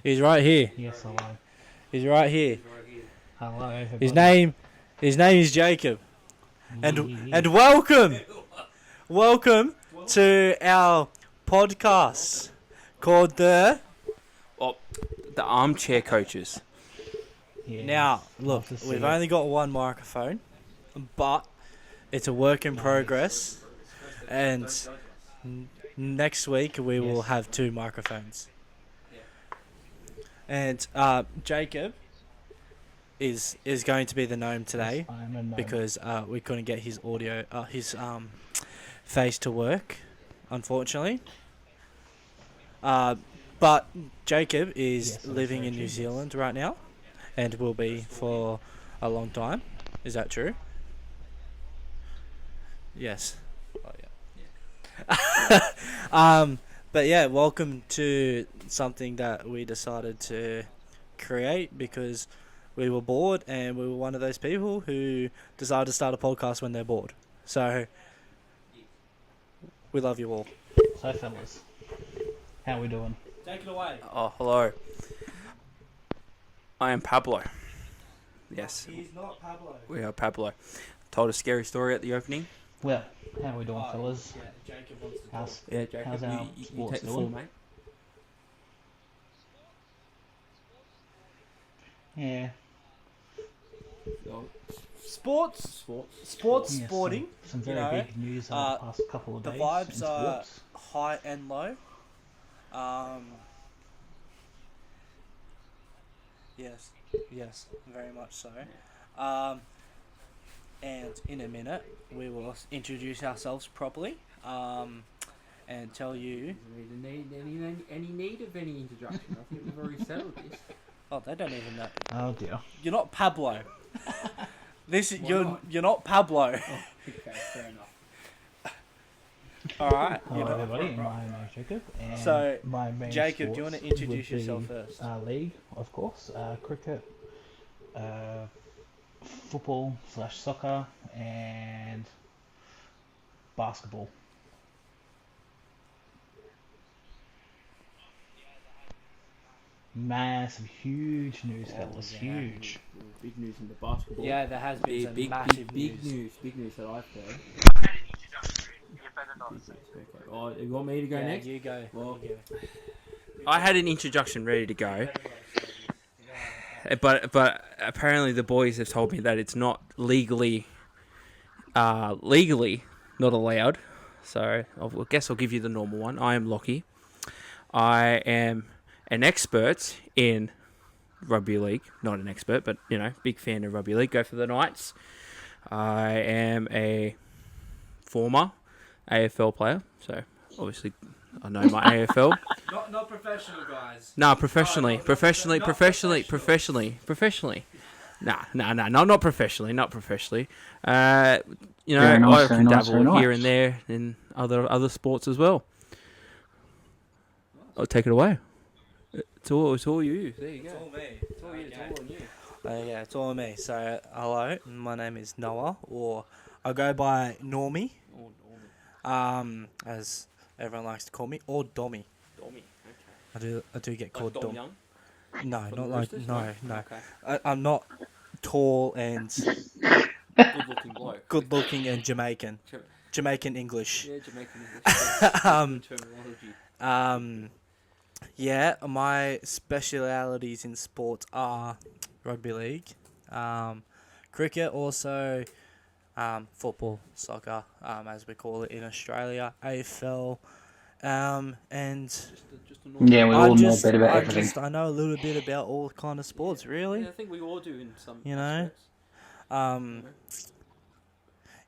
He's right here. Yes, hello. He's right here. Hello, everybody. His name is Jacob. And welcome to our podcast called the. The Armchair Coaches. Yes, Now, look, love to see we've it. only got one microphone, but it's a work in progress. And next week we will Yes. have two microphones. And Jacob is going to be the gnome today. Yes, I am a gnome. Because we couldn't get his audio, his face to work, unfortunately. But Jacob is Yes, living in unfortunately, New yes. Zealand right now, and will be for a long time. Is that true? Yes. Oh yeah. But yeah, welcome to something that we decided to create because we were bored and we were one of those people who decided to start a podcast when they're bored. So, we love you all. So, fellas, how we doing? Take it away. Oh, hello. I am Pablo. Yes, He's not Pablo. we are Pablo. Told a scary story at the opening. Well, how we doing, fellas? Yeah, Jacob wants to talk. How's, Yeah, Jacob, how's our you sports take the doing? floor, mate. Yeah. Oh, Sports, Sports. Yes, sporting. Some you very know, big news over the past couple of The days vibes in are sports. high and low. Yes, very much so. And in a minute, we will introduce ourselves properly. And tell you. Any need of any introduction? I think we've already settled this. Oh, they don't even know. Oh dear. You're not Pablo. Why You're not Pablo. Okay, fair enough. All right. Hello, everybody. My name is Jacob. And So, my main Jacob, do you want to sports introduce would be, yourself first? League, of course. Cricket, football / soccer, and basketball. Massive, huge news, fellas. yeah. Huge. Big news in the basketball. Yeah, there has been some big massive news. news. Big news that I've heard. Okay. Oh, you want me to go Yeah, next? you go. Well, You go. I had an introduction ready to go, but apparently the boys have told me that it's not legally not allowed. So I guess I'll give you the normal one. I am Lockie. I am an expert in rugby league. Not an expert, but big fan of rugby league. Go for the Knights. I am a former AFL player, so obviously I know my AFL. Not professional, guys. No, professionally. Nah, not professionally. I can dabble here and there in other sports as well. I'll take it away. It's all you. There you go. It's all me. It's all you. It's all on you. Yeah, it's all on me. So, hello, my name is Noah, or I go by Normie, as everyone likes to call me, or Dommy. Okay. I do get called Dom Dom. Young? No, From not the like Roosters? no. Okay. I'm not tall and Good looking bloke. good looking and Jamaican. Sure. Jamaican English. Yeah, Jamaican English. Um, Terminology. Yeah, my specialities in sports are rugby league, cricket, also football, soccer, as we call it in Australia, AFL, and Just a normal. Yeah, we all know a bit about everything. I know a little bit about all kind of sports, really. Yeah, I think we all do in some You know? aspects.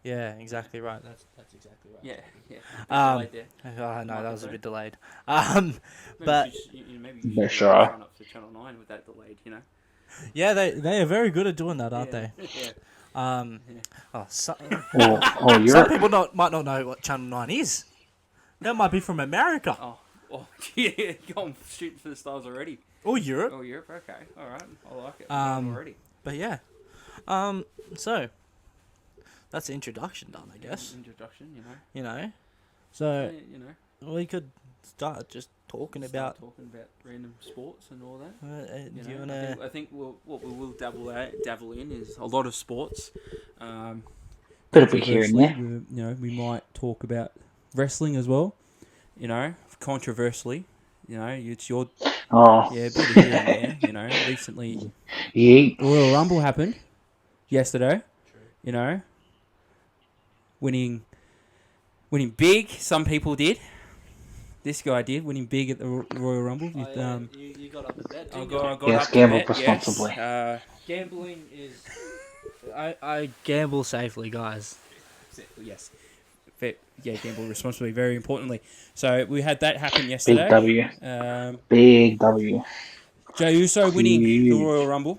Yeah, exactly right. That's exactly right. Yeah. Oh, no, that was a bit delayed. But Maybe you Yeah, should sure. sign up for Channel 9 with that delayed, yeah, they are very good at doing that, aren't they? Yeah. Oh, Or some Europe. people might not know what Channel 9 is. That might be from America Oh, yeah, I'm shooting for the stars already. or Europe. Oh, Europe, okay. Alright, I like it. Already. But yeah, so that's the introduction done, I guess. Introduction, So Yeah, we could start just talking Start about. talking about random sports and all that. Do You you know, wanna? I think what we will dabble in is a lot of sports. Bit of a here and Controversially, there. we might talk about wrestling as well. Controversially, it's your Oh, a bit of here and there. Recently yeet. the Royal Rumble happened yesterday. You know, winning big. Some people did. This guy did, winning big at the Royal Rumble. You got up a bet. I Didn't got Yes, up to gamble bet. responsibly. Yes. Gambling is. I gamble safely, guys. Yes. Gamble responsibly. Very importantly. So we had that happen Big yesterday. W. Um, Big W. Jey Uso winning the Huge. Royal Rumble,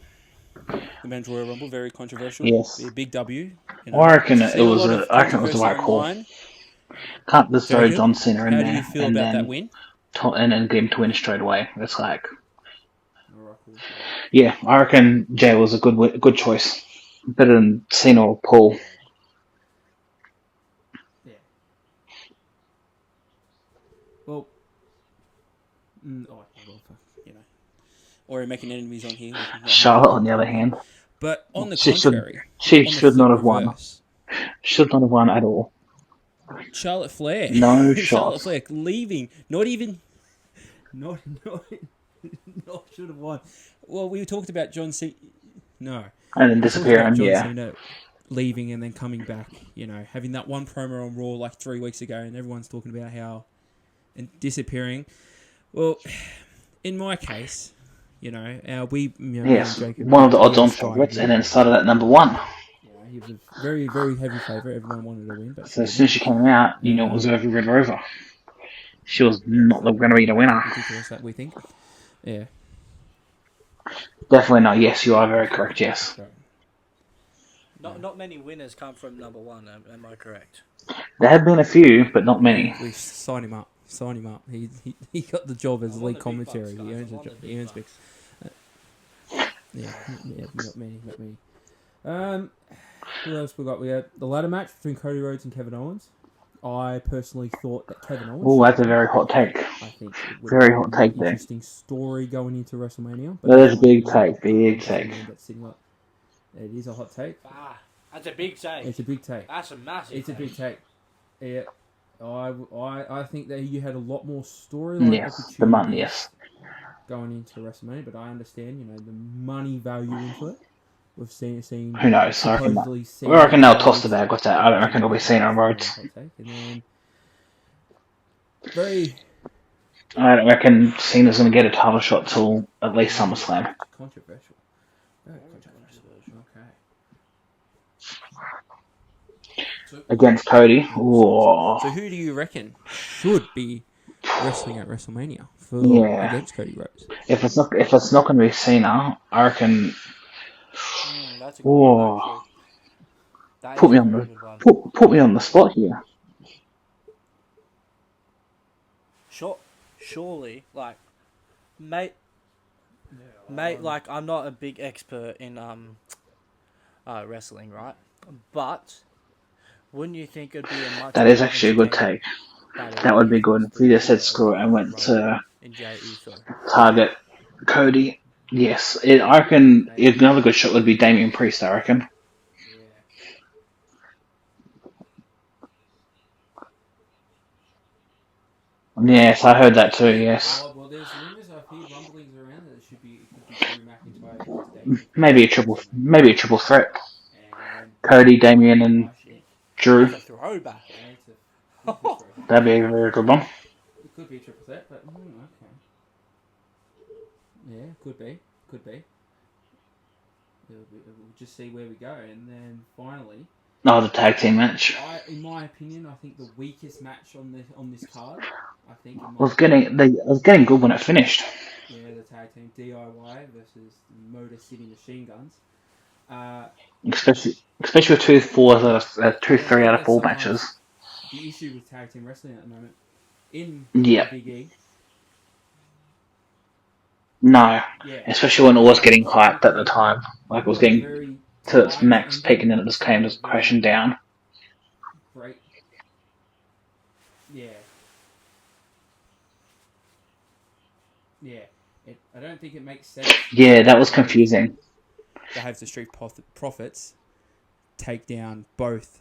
the men's Royal Rumble. Very controversial. Yes. Be a big W. I reckon it Seen a was lot a. of I reckon it was the controversy right call. online. Can't just throw Jacob, John Cena in how do you there feel and about that then win? and then get him to win straight away. It's like, yeah, I reckon Jay was a good choice. Better than Cena or Paul. Yeah. Well, or making enemies on here. Charlotte, on the other hand, But on the she contrary, should not have won. reverse, Should not have won at all. Charlotte Flair. No Charlotte shots. Flair leaving. Not should have won. Well, we talked about John Cena. No. And then We talked about disappearing, John yeah. Cena leaving and then coming back. Having that one promo on Raw like 3 weeks ago, and everyone's talking about how and disappearing. Well, in my case, Yes, Jacob, one of the we odds-on all started favourites, with- and then started at number one. he was a very, very heavy favourite. Everyone wanted to win, but So as soon as she came out, you know it was over. She was not going to be the winner. ridiculous that we think. Yeah. Definitely not. Yes, you are very correct. Yes. Not many winners come from number one. Am I correct? There have been a few, but not many. We sign him up. He got the job as I want lead the big commentary. bucks, He guys. earns I want the the job. big He earns bucks. big. Not many. What else we got? We had the ladder match between Cody Rhodes and Kevin Owens. I personally thought that Kevin Owens. Oh, that's a very hot take. I think it would Very be hot an take there. interesting story going into WrestleMania. That is a big I take. Big understand take. that it is a hot take. That's a big take. It's a big take. That's a massive. It's a big take. Yeah. I think that you had a lot more storyline Yes, the money. Yes. going into WrestleMania, but I understand, the money value into it. We've seen. Who knows? I reckon supposedly they'll toss the bag with that. I don't reckon it'll be Cena on Rhodes. And then very I don't reckon Cena's going to get a title shot till at least SummerSlam. controversial. Very controversial. Okay. Against Cody. Whoa. So who do you reckon should be wrestling at WrestleMania against Cody Rhodes? If it's not going to be Cena, I reckon. That's a good Whoa. one, actually. That Put is me a on very the good one. put me on the spot here. Surely, mate, like I'm not a big expert in wrestling, right? But wouldn't you think it'd be a much That is actually a good take. That would be good. If we just said screw it and went to target Cody. Yes, I reckon another good shot would be Damian Priest. I reckon. Yes, I heard that too. Yes. Well, there's rumors. I hear rumblings around that it could be Drew McIntyre against Maybe a triple threat. And Cody, Damian, and Drew. That's a throwback. That'd be a very good one. It could be a triple threat, but okay. Yeah, could be. We'll just see where we go, and then finally, Oh, the tag team match. in my opinion, I think the weakest match on this card. I think It was getting good when it finished. the tag team DIY versus Motor City Machine Guns. Especially with 2 3 out of 4 matches. The issue with tag team wrestling at the moment in Yeah. Big E. No, Yeah. especially when it was getting hyped at the time. Like it was getting Very to its tight max and peak, and then it just came crashing down. great. Yeah. Yeah, I don't think it makes sense. Yeah, that was confusing. To have the Street Profits take down both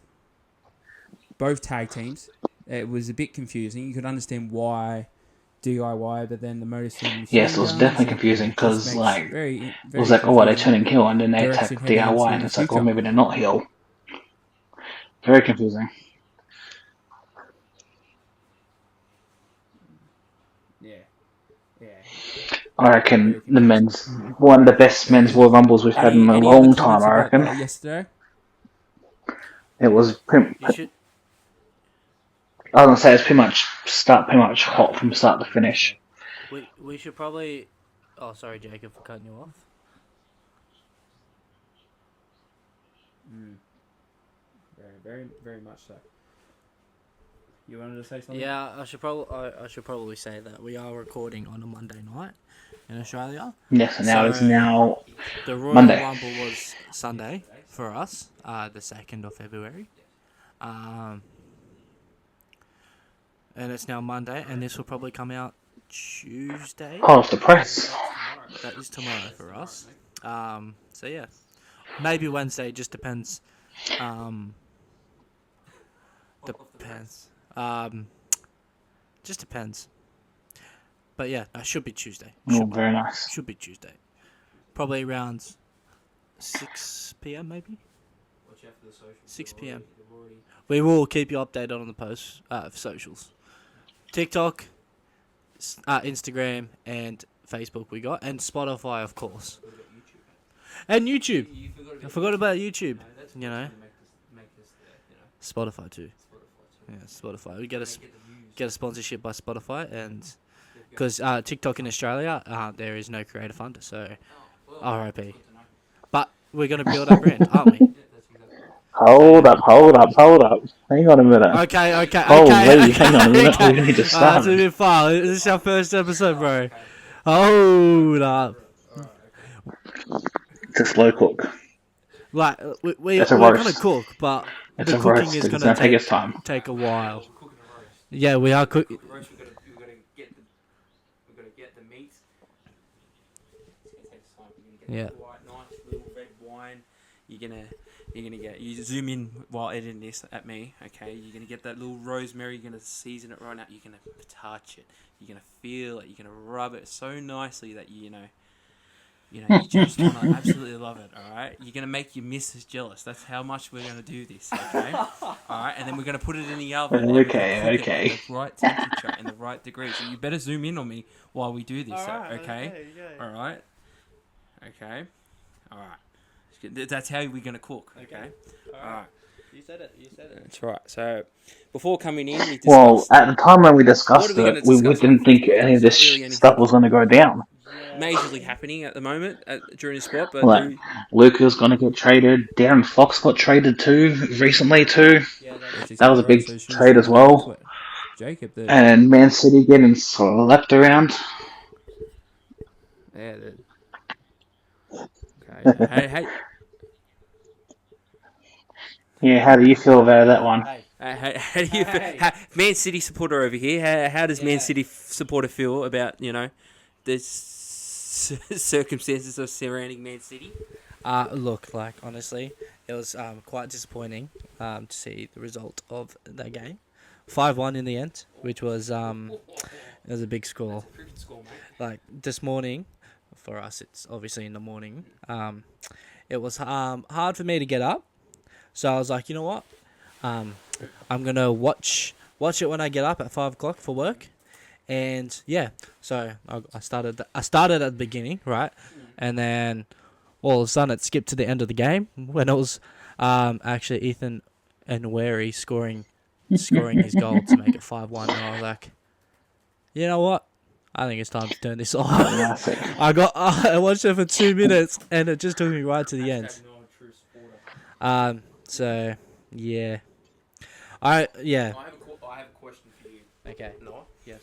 tag teams. It was a bit confusing. You could understand why DIY, but then the Motor City Machine Yes, it was Guns. definitely confusing It just because, makes like, very, it was very like, oh, they're confusing turning heel and then they direction attack heading DIY into and the it's like, oh, future. maybe they're not heel. Very confusing. Yeah. I reckon the men's, one of the best men's Royal Rumbles we've had in a Any other long time, comments I about reckon. that yesterday? It was pretty, You should. I was going to say it's pretty much hot from start to finish. We should probably. Oh, sorry, Jacob, for cutting you off. Very much so. You wanted to say something? Yeah, I should probably say that we are recording on a Monday night in Australia. Yes, and now it's now the Royal Monday. Rumble was Sunday for us, the 2nd of February. And it's now Monday, and this will probably come out Tuesday. Hot off the press. That is tomorrow for us. So yeah, maybe Wednesday. Just depends. Depends. Just depends. But yeah, it should be Tuesday. Very nice. Should be Tuesday. Probably around 6 p.m. maybe. 6 p.m. We will keep you updated on the posts for socials. TikTok, Instagram, and Facebook we got, and Spotify, of course. And YouTube. I forgot about YouTube. You know. Spotify too. Yeah, Spotify. We get a sponsorship by Spotify, and because TikTok in Australia, there is no creator fund, so RIP. But we're gonna build our brand, aren't we? Hold up. Hang on a minute. Okay. Hang on a minute. Okay. We need to start. That's a bit far. This is our first episode, bro. Hold up. It's a slow cook. Like we're It's a gonna roast. cook, but It's the a cooking roast. is It's gonna going to take its time. take a while. Yeah, we are cooking. We've got to get the meat. It's going to take time. You're going to get the nice little red wine. You're gonna get. You zoom in while editing this at me. Okay, you're gonna get that little rosemary. You're gonna season it right now. You're gonna touch it. You're gonna feel it. You're gonna rub it so nicely that you just wanna absolutely love it. All right, you're gonna make your missus jealous. That's how much we're gonna do this. Okay, all right, and then we're gonna put it in the oven. Okay. It at the right temperature and the right degree. So you better zoom in on me while we do this. Okay. All right. Okay. All right. That's how we're gonna cook. Okay. All right. You said it. That's right. So before coming in, we discussed. Well, at the time when we discussed What are we it, gonna we discuss? didn't think any of this Not really stuff anything. was going to go down. Majorly happening at the moment during the spot, but Like, Luca's going to get traded. Darren Fox got traded recently too. That was a big trade as well. Jacob, And Man City getting slapped around. Yeah. Okay. Hey. Yeah, how do you feel about that one? How do you feel? Man City supporter over here? How does Man City supporter feel about the circumstances of surrounding Man City? Look, like honestly, it was quite disappointing to see the result of that game, 5-1 in the end, which was it was a big score. Like this morning, for us, it's obviously in the morning. It was hard for me to get up, so I was like, you know what, I'm gonna watch it when I get up at 5 o'clock for work. And yeah, so I started at the beginning, right? And then all of a sudden it skipped to the end of the game when it was actually Ethan Nweri scoring his goal to make it 5-1. And I was like, you know what? I think it's time to turn this off. I watched it for 2 minutes and it just took me right to the end. So yeah, I have a question for you. Okay. Noah? Yes.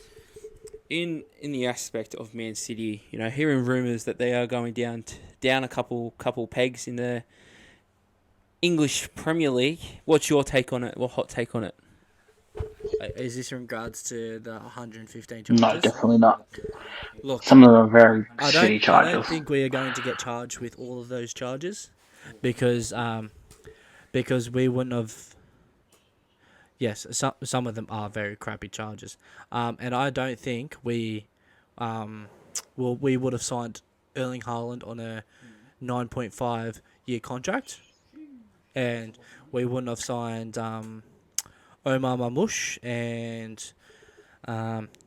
In the aspect of Man City, hearing rumours that they are going down a couple pegs in the English Premier League. What's your take on it? What hot take on it? Is this in regards to the 115 charges? No, definitely not. Look, some of them are very shitty I charges. don't think we are going to get charged with all of those charges, because we wouldn't have. Yes, some of them are very crappy charges, and I don't think we would have signed Erling Haaland on a 9.5 year contract, and we wouldn't have signed Omar Mamouche and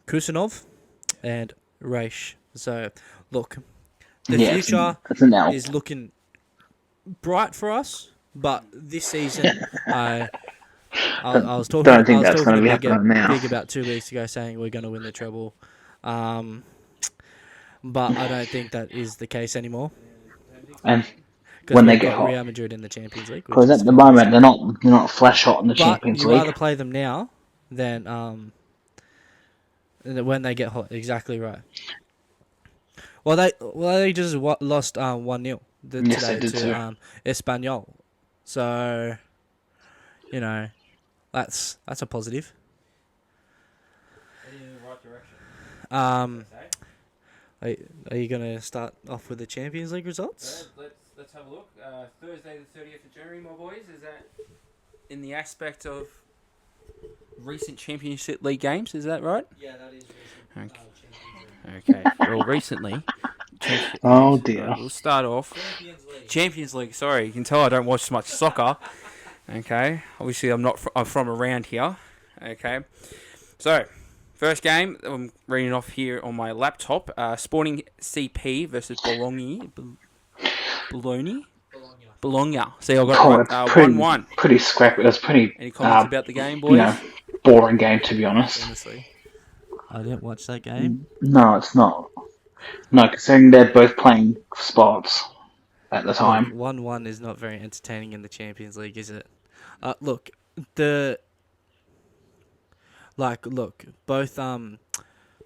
Kusanov and Raish. So, look, the future is looking bright for us, but this season, I was talking. Don't think that's going to be big happening now. about 2 weeks ago, saying we're going to win the treble, but I don't think that is the case anymore. And when they get got hot, Real Madrid in the Champions League, because at the moment they're not flash hot in the Champions League. But you rather play them now than when they get hot. Exactly right. Well, they just lost 1-0 today to Espanyol, so you know that's a positive. Heading in the right direction. Are you gonna start off with the Champions League results? Let's have a look. Thursday the 30th of January, my boys. Is that in the aspect of recent Championship League games? Is that right? Yeah, that is recent. Okay. Well, recently. Oh dear. We'll start off. Champions League. Sorry, you can tell I don't watch much soccer. Okay. Obviously, I'm from around here. Okay. So, first game I'm reading off here on my laptop. Sporting CP versus Bologna. Bologna. See, I got it right. 1-1. Pretty scrappy. It was pretty. Any comments about the game, boys? Boring game to be honest. Honestly, I didn't watch that game. No, it's not. No, considering they're both playing both at the time. 1-1 is not very entertaining in the Champions League, is it? Look,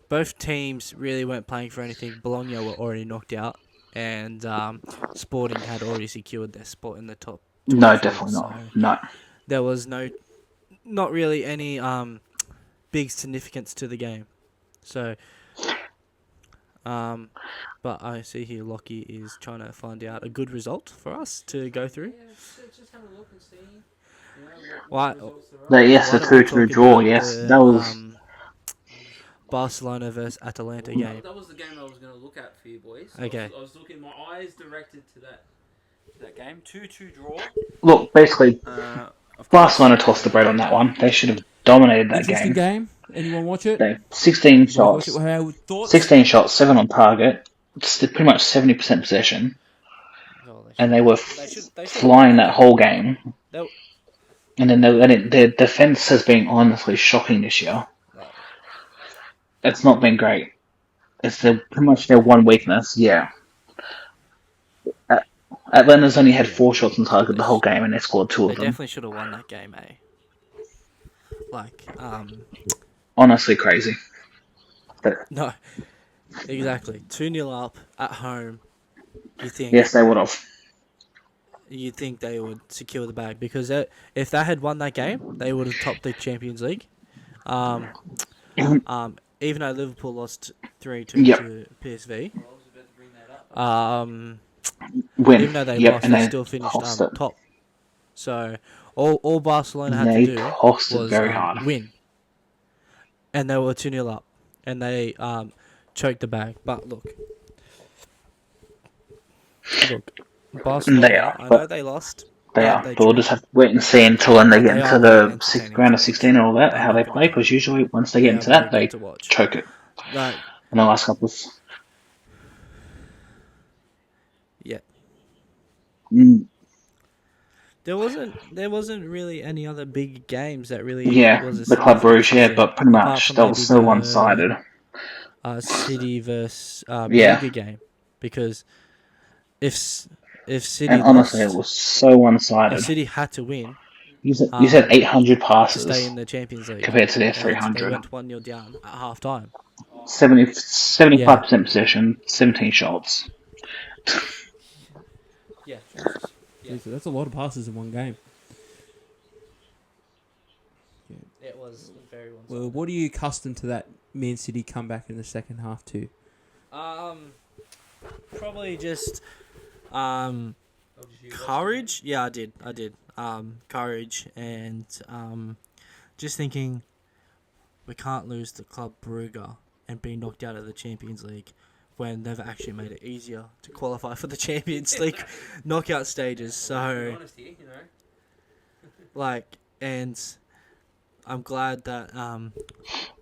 both teams really weren't playing for anything. Bologna were already knocked out, and Sporting had already secured their spot in the top 24, No, definitely not. So no. There was not really any big significance to the game. So, but I see here Lockie is trying to find out a good result for us to go through. Yeah, just have a look and see. What? Yes, the 2-2 draw. Yes, that was Barcelona versus Atalanta game. That was the game I was going to look at for you boys. Okay. I was looking. My eyes directed to that game. 2-2 draw. Look, basically, Barcelona tossed the bread on that one. They should have dominated that Interesting game. Anyone watch it? 16 shots. 16 shots, 7 on target. It's pretty much 70% possession. And they were flying that whole game. And then their defense has been honestly shocking this year. It's not been great. It's pretty much their one weakness, yeah. Atlanta's only had 4 shots on target the whole game, and they scored 2 of them. They definitely should have won that game, Honestly, crazy. No, exactly. 2-0 up at home. You think? Yes, they would have. You think they would secure the bag, because if they had won that game, they would have topped the Champions League. Even though Liverpool lost 3-2 to PSV. Even though they lost, they still finished top. So all Barcelona had to do was win, and they were 2-0 up, and they choked the bag. But look, Barcelona. I know they lost. They are. But we'll just have to wait and see until when they get into the round of 16 and all that, how they play. Because usually once they get into that, they choke it. Like, in the last couple of... Yeah. Mm. There wasn't really any other big games that really... Yeah, the Club Brugge, but pretty much that was so one-sided. City versus Brugge game. Because if City and honestly, it was so one-sided. If City had to win... You said 800 passes to stay in the Champions League compared to their 300. They went 1-0 down at half-time. 75% possession, 17 shots. Yeah. That's a lot of passes in one game. It was very one-sided. Well, what are you accustomed to that Man City comeback in the second half to? Probably just courage. Yeah, I did. Courage and just thinking we can't lose to Club Brugge and be knocked out of the Champions League when they've actually made it easier to qualify for the Champions League knockout stages. So, and I'm glad that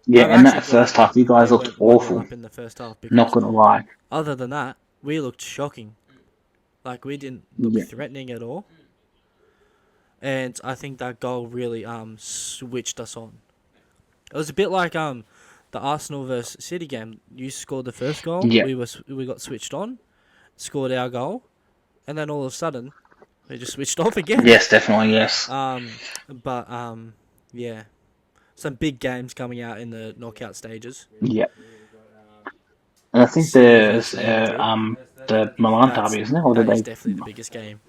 yeah, in that first half, you guys looked awful. Up in the first half, not gonna lie. Other than that, we looked shocking. Like we didn't look threatening at all. And I think that goal really switched us on. It was a bit like the Arsenal versus City game. You scored the first goal. Yeah. We got switched on, scored our goal, and then all of a sudden, we just switched off again. Yes, definitely, yes. Yeah, some big games coming out in the knockout stages. Yep. And I think there's the Milan derby, isn't it? Or that is definitely the biggest game.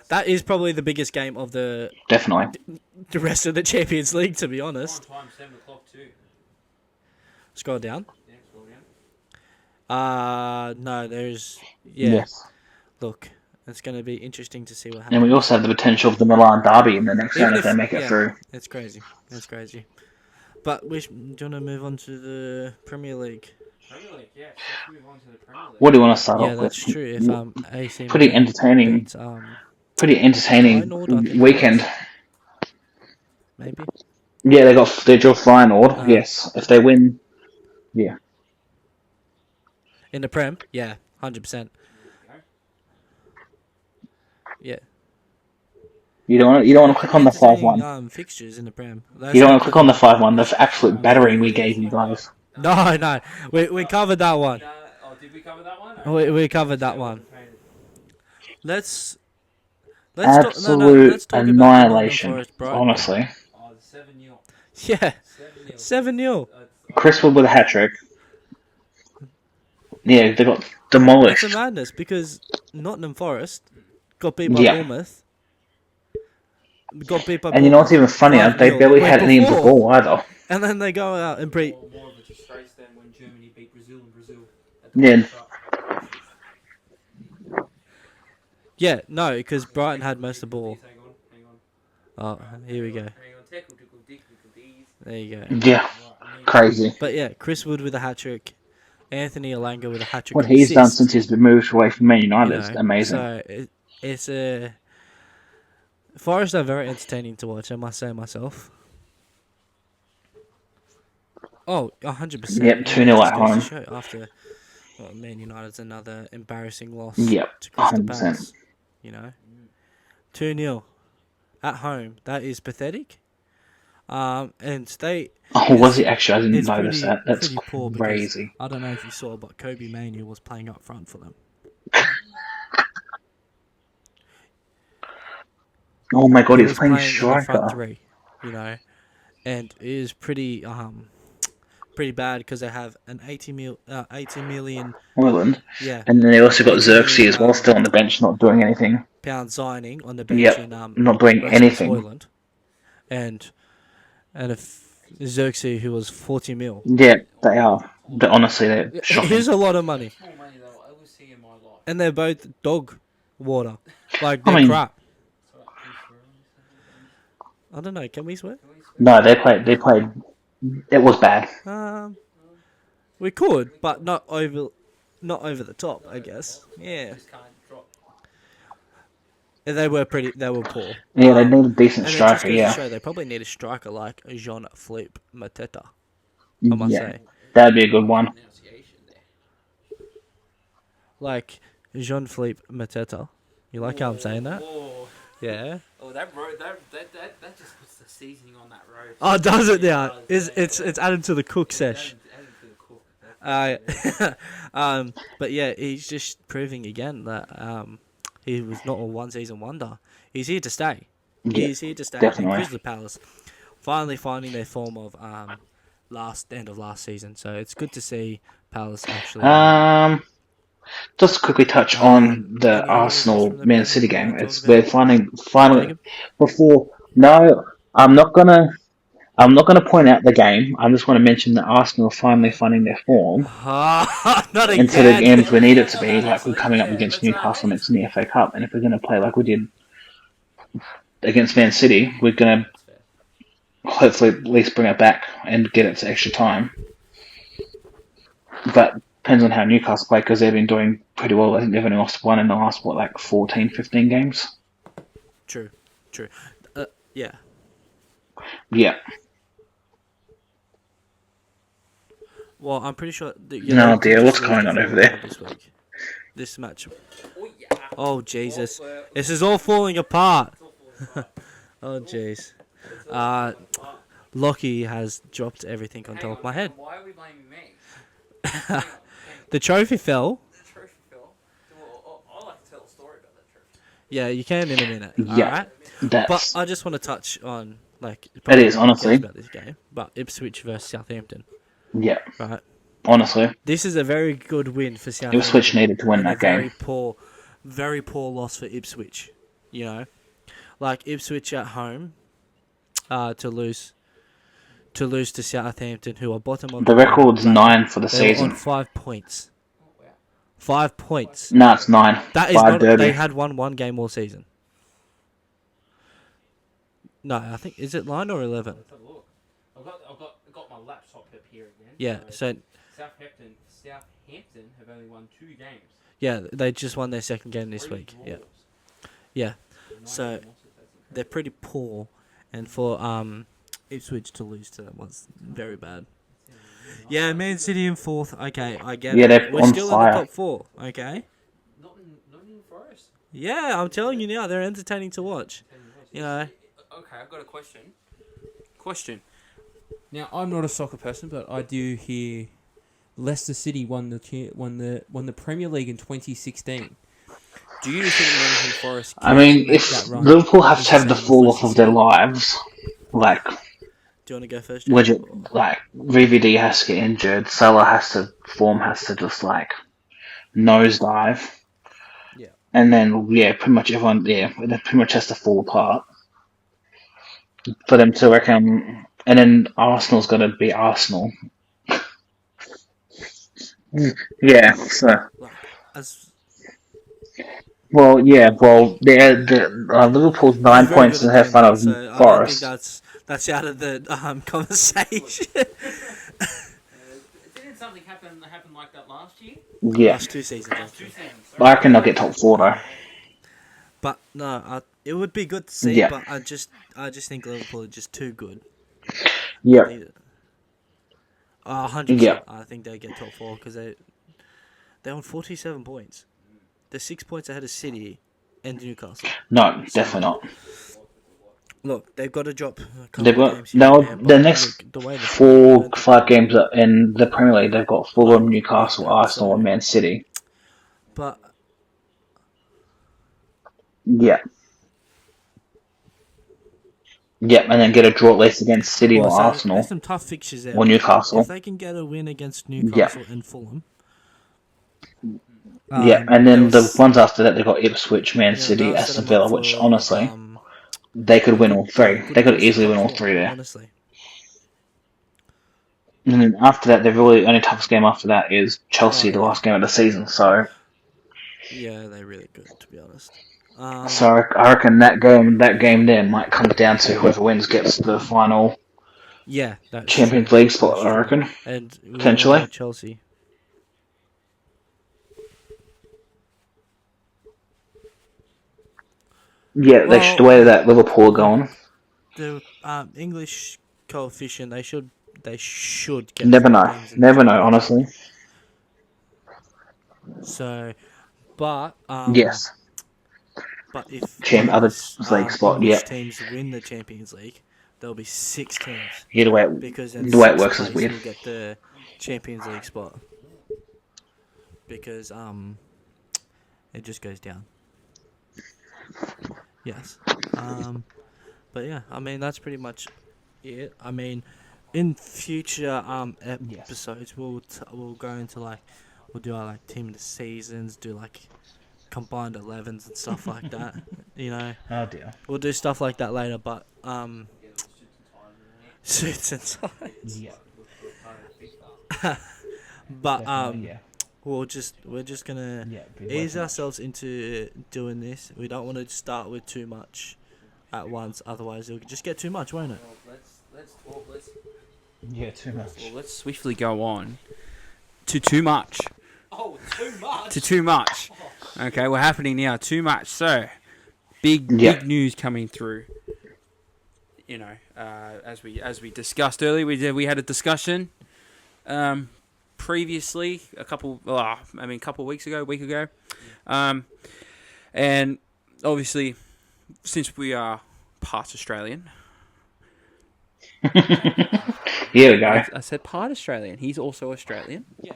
That is probably the biggest game of the rest of the Champions League, to be honest. Time 7 o'clock too. Scroll down. Yeah, scroll down. No, there's Yes. Look, it's going to be interesting to see what happens. And we also have the potential of the Milan derby in the next round if they make it through. It's crazy. But do you want to move on to the Premier League? Premier League, yeah. Let's move on to the Premier League. What do you want to start off with? Yeah, that's true. If AC pretty entertaining. Pretty entertaining weekend. Maybe. Yeah, they drew Feyenoord. Yes, if they win, yeah. In the Prem, 100%. Yeah. You don't want to click on the 5-1. Fixtures in the Prem. You don't want to click on the 5-1. The absolute battering we gave you guys. No, we covered that one. Did we cover that one? We covered that one. Let's absolute talk annihilation. Forest, honestly. 7-0. Yeah, 7-0. Chris Wood with a hat trick. Yeah, they got demolished. It's a madness because Nottingham Forest got beat by Bournemouth. And you know what's even funnier? They barely had any of the ball either. And then they go out and beat. More of a disgrace than when Germany beat Brazil in Brazil. Yeah. Yeah, no, because Brighton had most of the ball. Hang on. Oh, here we go. Hang on, tackle, these. There you go. Yeah, crazy. But yeah, Chris Wood with a hat trick, Anthony Alanga with a hat trick. What he's done since he's been moved away from Man United is amazing. So it's a Forest are very entertaining to watch, I must say myself. Oh, 100%. Yep, 2-0 at home. After Man United's another embarrassing loss. Yep, to Crystal Palace. 2-0 at home. That is pathetic. And they. Oh, was it actually? I didn't notice that. That's poor crazy. I don't know if you saw, but Kobe Mainoo was playing up front for them. Oh my god, he was playing striker. striker. Front three, and it is pretty bad because they have an 80 million Holland. Yeah. And then they also got Xerxes as well, still on the bench, not doing anything. Pound signing on the bench. Yep, not doing anything. Holland. And if Xerxes, who was 40 mil. Yeah, they are. But honestly, they're shocking. Here's a lot of money. More money though I ever see in my life. And they're both dog water. Like, they're crap. I don't know. Can we swear? No, they played. It was bad. We could, but not over the top, I guess. Yeah. They were poor. Yeah, they need a decent striker. Yeah. They probably need a striker like Jean-Philippe Mateta. I must say. That'd be a good one. Like Jean-Philippe Mateta. You like how I'm saying that? Whoa. Yeah. Oh, that road, that just puts the seasoning on that road. Oh, does it now? It's added to the cook sesh. Added to the cook. But yeah, he's just proving again that he was not a one-season wonder. He's here to stay. Yeah, he's here to stay. definitely. And Crystal Palace finally finding their form of end of last season. So it's good to see Palace actually. Just quickly touch on the Arsenal Man City game. We're finally before. No, I'm not gonna I'm not going to point out the game. I just want to mention that Arsenal are finally finding their form Not into the again. games we need it to be. Like, we're coming up against Newcastle next in the FA Cup, and if we're going to play like we did against Man City, we're going to hopefully at least bring it back and get it to extra time. But depends on how Newcastle play, because they've been doing pretty well. I think they've only lost one in the last, 14, 15 games? True. Yeah. Yeah. Well, I'm pretty sure... No idea what's going on over there. This match. Oh, Jesus. This is all falling apart. Oh, jeez. Lockie has dropped everything on top of my head. Why are we blaming me? The trophy fell. The trophy fell. I like to tell a story about that trophy. Yeah, you can in a minute. Yeah. Alright? But I just want to touch on, like... It is, honestly. About this game, but Ipswich versus Southampton. Yeah. Right. Honestly. This is a very good win for Southampton. Ipswich needed to win that game. Very poor loss for Ipswich. You know? Like, Ipswich at home, to lose to Southampton, who are bottom of the record's 9 for the season. On 5 points. 5 points. No, it's 9. That is not. They had won one game all season. No, I think, is it 9 or 11? I've got my laptop up here again. Yeah, so Southampton have only won 2 games. Yeah, they just won their second game this week. Yeah. Yeah. So they're pretty poor, and for Ipswich to lose to them was very bad. Yeah, Man City in 4th. Okay, I get it. They're We're on still fire. in the top 4. Okay. Not in Forest. Yeah, I'm telling you now, they're entertaining to watch. You know. Okay, I've got a question. Now, I'm not a soccer person, but I do hear Leicester City won the Premier League in 2016. Do you think Nottingham Forest? I mean, if Liverpool have to have the fall off of their lives, like, do you want to go first? Like, VVD has to get injured, form has to just like nosedive. Yeah. And then pretty much everyone, it pretty much has to fall apart for them to reckon. And then Arsenal's got to be Arsenal. Yeah. So. Liverpool's 9 points ahead of Forest. I think that's out of the conversation. Didn't something happen like that last year? Yeah. Last 2 seasons. I reckon they'll get top 4 though. But no, it would be good to see. Yeah. But I just think Liverpool are just too good. Yeah. 100%. Yeah. I think they get top 4 because they're on 47 points. They're 6 points ahead of City and Newcastle. No, definitely not. Look, they've got to drop a couple They've got games here. the next 4-5 games in the Premier League. They've got Fulham, Newcastle, Arsenal, and Man City. But yeah, and then get a draw at least against City or Arsenal. There's some tough fixtures there. Or Newcastle. If they can get a win against Newcastle and Fulham. And then the ones after that, they've got Ipswich, Man City, Aston Villa, which honestly, they could win all 3. They could easily win all 3 there. Honestly. And then after that, the only toughest game after that is Chelsea, the last game of the season. So yeah, they're really good, to be honest. So I reckon that game there might come down to whoever wins gets the final. Yeah, Champions League spot. I reckon, and potentially Chelsea. Yeah, the way that Liverpool are going. The English coefficient, they should get. Never know, honestly. So, but yes. But if other league spot, English teams win the Champions League, there'll be 6 teams. Yeah, the way it works is weird. Will get the Champions League spot because it just goes down. Yes. But yeah, I mean that's pretty much it. I mean, in future episodes, we'll go into we'll do our team of the seasons, do combined 11s and stuff like that. You know. Oh dear. We'll do stuff like that later, but suits and ties. Yeah. But Definitely, we're just gonna ease ourselves into doing this. We don't want to start with too much at once, otherwise it'll just get too much, won't it? Yeah, too much. Well, let's swiftly go on to too much. Oh, too much. To too much. Okay, we're happening now. Too much. So, big news coming through. You know, as we discussed earlier, we had a discussion previously a couple weeks ago, a week ago, and obviously since we are part Australian. Here we go. I said part Australian. He's also Australian. Yeah.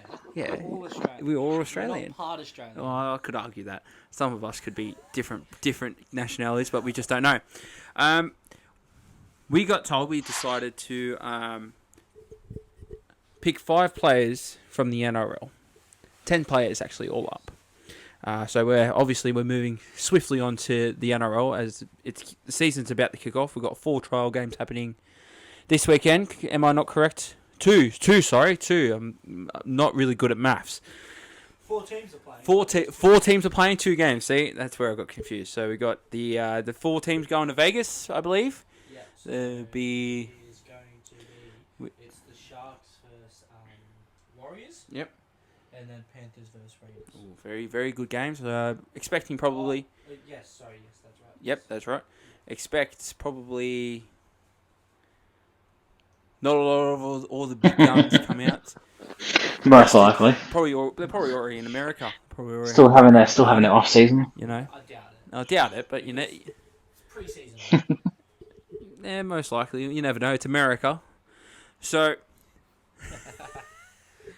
We're all Australian. We're not part Australian. Oh, I could argue that. Some of us could be different nationalities, but we just don't know. We decided to pick 5 players from the NRL. 10 players actually all up. So we're moving swiftly on to the NRL as the season's about to kick off. We've got 4 trial games happening this weekend. Am I not correct? Two. I'm not really good at maths. 4 teams are playing. 4 teams are playing 2 games. See, that's where I got confused. So we got the 4 teams going to Vegas, I believe. Yeah. So be. It's going to be. It's the Sharks versus Warriors. Yep. And then Panthers versus Raiders. Ooh, very, very good games. Expecting probably. Yes, that's right. Yep, that's right. Expect probably. Not a lot of all the big guns come out. Most likely. They're probably already in America. Still having their off season. You know. I doubt it. But you know. It's pre-season. Yeah, most likely. You never know. It's America. So.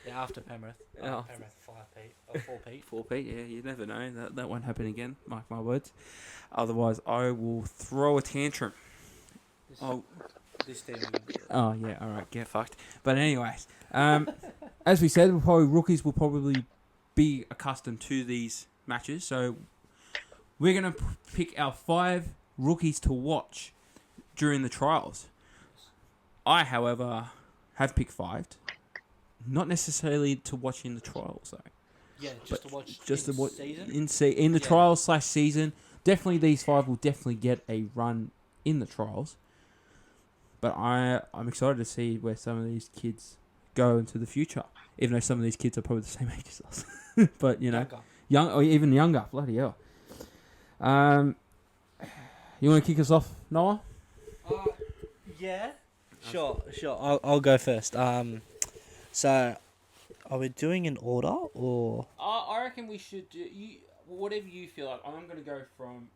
Yeah, after Penrith. Oh. Penrith 5 Pete or 4 Pete. 4 Pete. Yeah, you never know. That won't happen again. Mark my words. Otherwise, I will throw a tantrum. This team. Oh yeah, all right, get fucked. But anyways, as we said, rookies will probably be accustomed to these matches, so we're gonna pick our 5 rookies to watch during the trials. I, however, have picked 5, not necessarily to watch in the trials though. Yeah, just to watch season in the trials / season. Definitely, these 5 will definitely get a run in the trials. But I'm excited to see where some of these kids go into the future. Even though some of these kids are probably the same age as us. But, you know, young or even younger. Bloody hell. You want to kick us off, Noah? Yeah. Sure. I'll go first. So, are we doing an order or? I reckon we should do whatever you feel like. I'm going to go from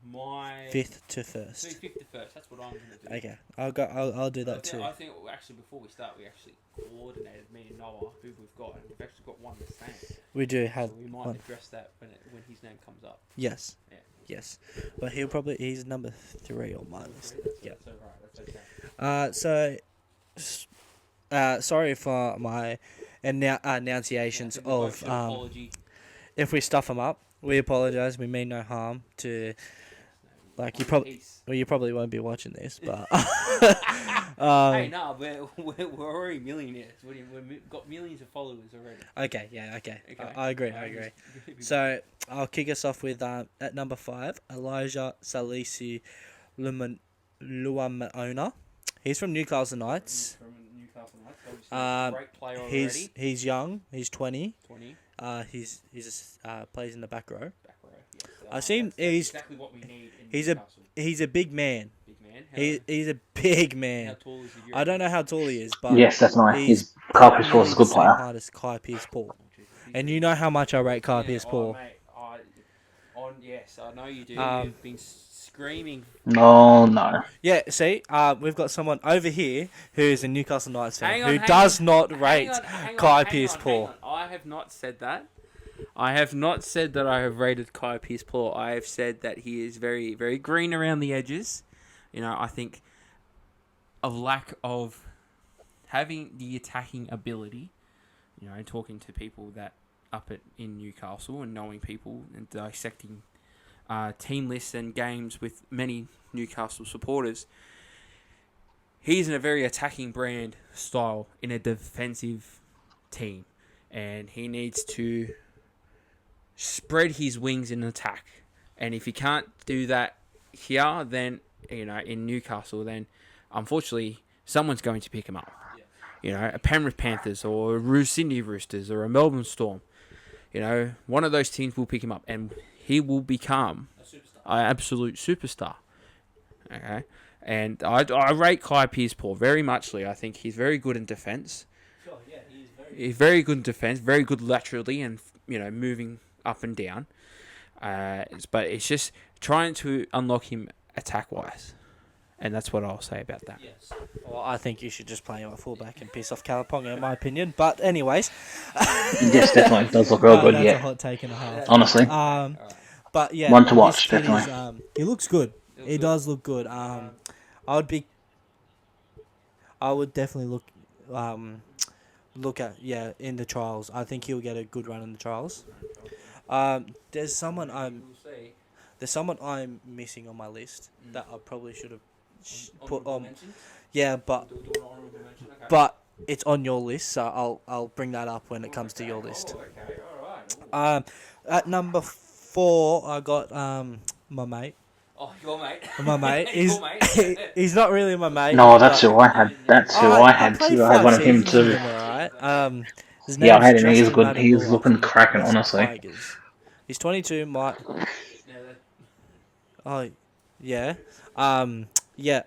my 5th to 1st. So 5th to 1st. That's what I'm going to do. Okay, I'll do that too. I think actually before we start, we actually coordinated me and Noah who we've got, and we've actually got one the same. We do have. So we might one. address that when his name comes up. Yes. Yeah. Yes, but he's number 3 on my list. Yeah. That's okay. Sorry for my enunciations of apology. If we stuff them up, we apologize. We mean no harm to. Like you probably won't be watching this, but hey, no, we're already millionaires. We've got millions of followers already. Okay, I agree. So I'll kick us off with at number 5, Elijah Salisi Luamaona. He's from Newcastle Knights. Great player already. He's young. He's 20. He's plays in the back row. I seen he's exactly what we need in he's a big man. He's a big man. How tall is he? I don't know how tall he is, but yes, that's nice. He's Kyle Pierce Paul's a good player. Height as Kai Pierce Paul, and you know how much I rate Kai Pierce Paul. Mate, yes, I know you do. You've been screaming. Oh no. Yeah, see, we've got someone over here who is a Newcastle Knights fan who does not rate Kai Pierce Paul. I have not said that. I have not said that I have rated Kai Pierce Paul. I have said that he is very, very green around the edges. You know, I think a lack of having the attacking ability, you know, talking to people that in Newcastle and knowing people and dissecting team lists and games with many Newcastle supporters, he's in a very attacking brand style in a defensive team, and he needs to spread his wings in attack. And if he can't do that here, then in Newcastle, then unfortunately someone's going to pick him up. A Penrith Panthers or a Sydney Roosters or a Melbourne Storm. One of those teams will pick him up, and he will become an absolute superstar. Okay, and I rate Kai Pearce-Paul very muchly. I think he's very good in defence. Sure, yeah, he's very good in defence, very good laterally, and moving up and down. But it's just trying to unlock him attack-wise. And that's what I'll say about that. Yes. Well, I think you should just play him at fullback and piss off Calaponga, in my opinion. But anyways. Yes, definitely. It does look real good, that's yeah. a hot take and a half. Honestly. But yeah. One to watch, definitely. He looks good. He does look good. I would definitely look at, in the trials. I think he'll get a good run in the trials. There's someone I'm missing on my list that I probably should have put on. Yeah, but it's on your list, so I'll bring that up when it comes to your list. Okay, all right. At number 4, I got my mate. Oh, your mate. My mate. Your mate. He's not really my mate. No, that's who I had. That's who I had too. I had one of him too. Right. Yeah, I had him. He's good. He's looking cracking, honestly. Tigers. He's 22. Oh, yeah. Yeah.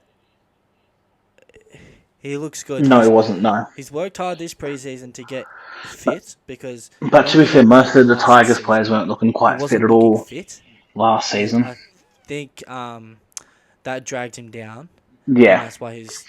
He looks good. No, he wasn't, no. He's worked hard this preseason to get fit because... But to be fair, most of the Tigers players weren't looking quite fit at all last season. I think that dragged him down. Yeah. That's why he's...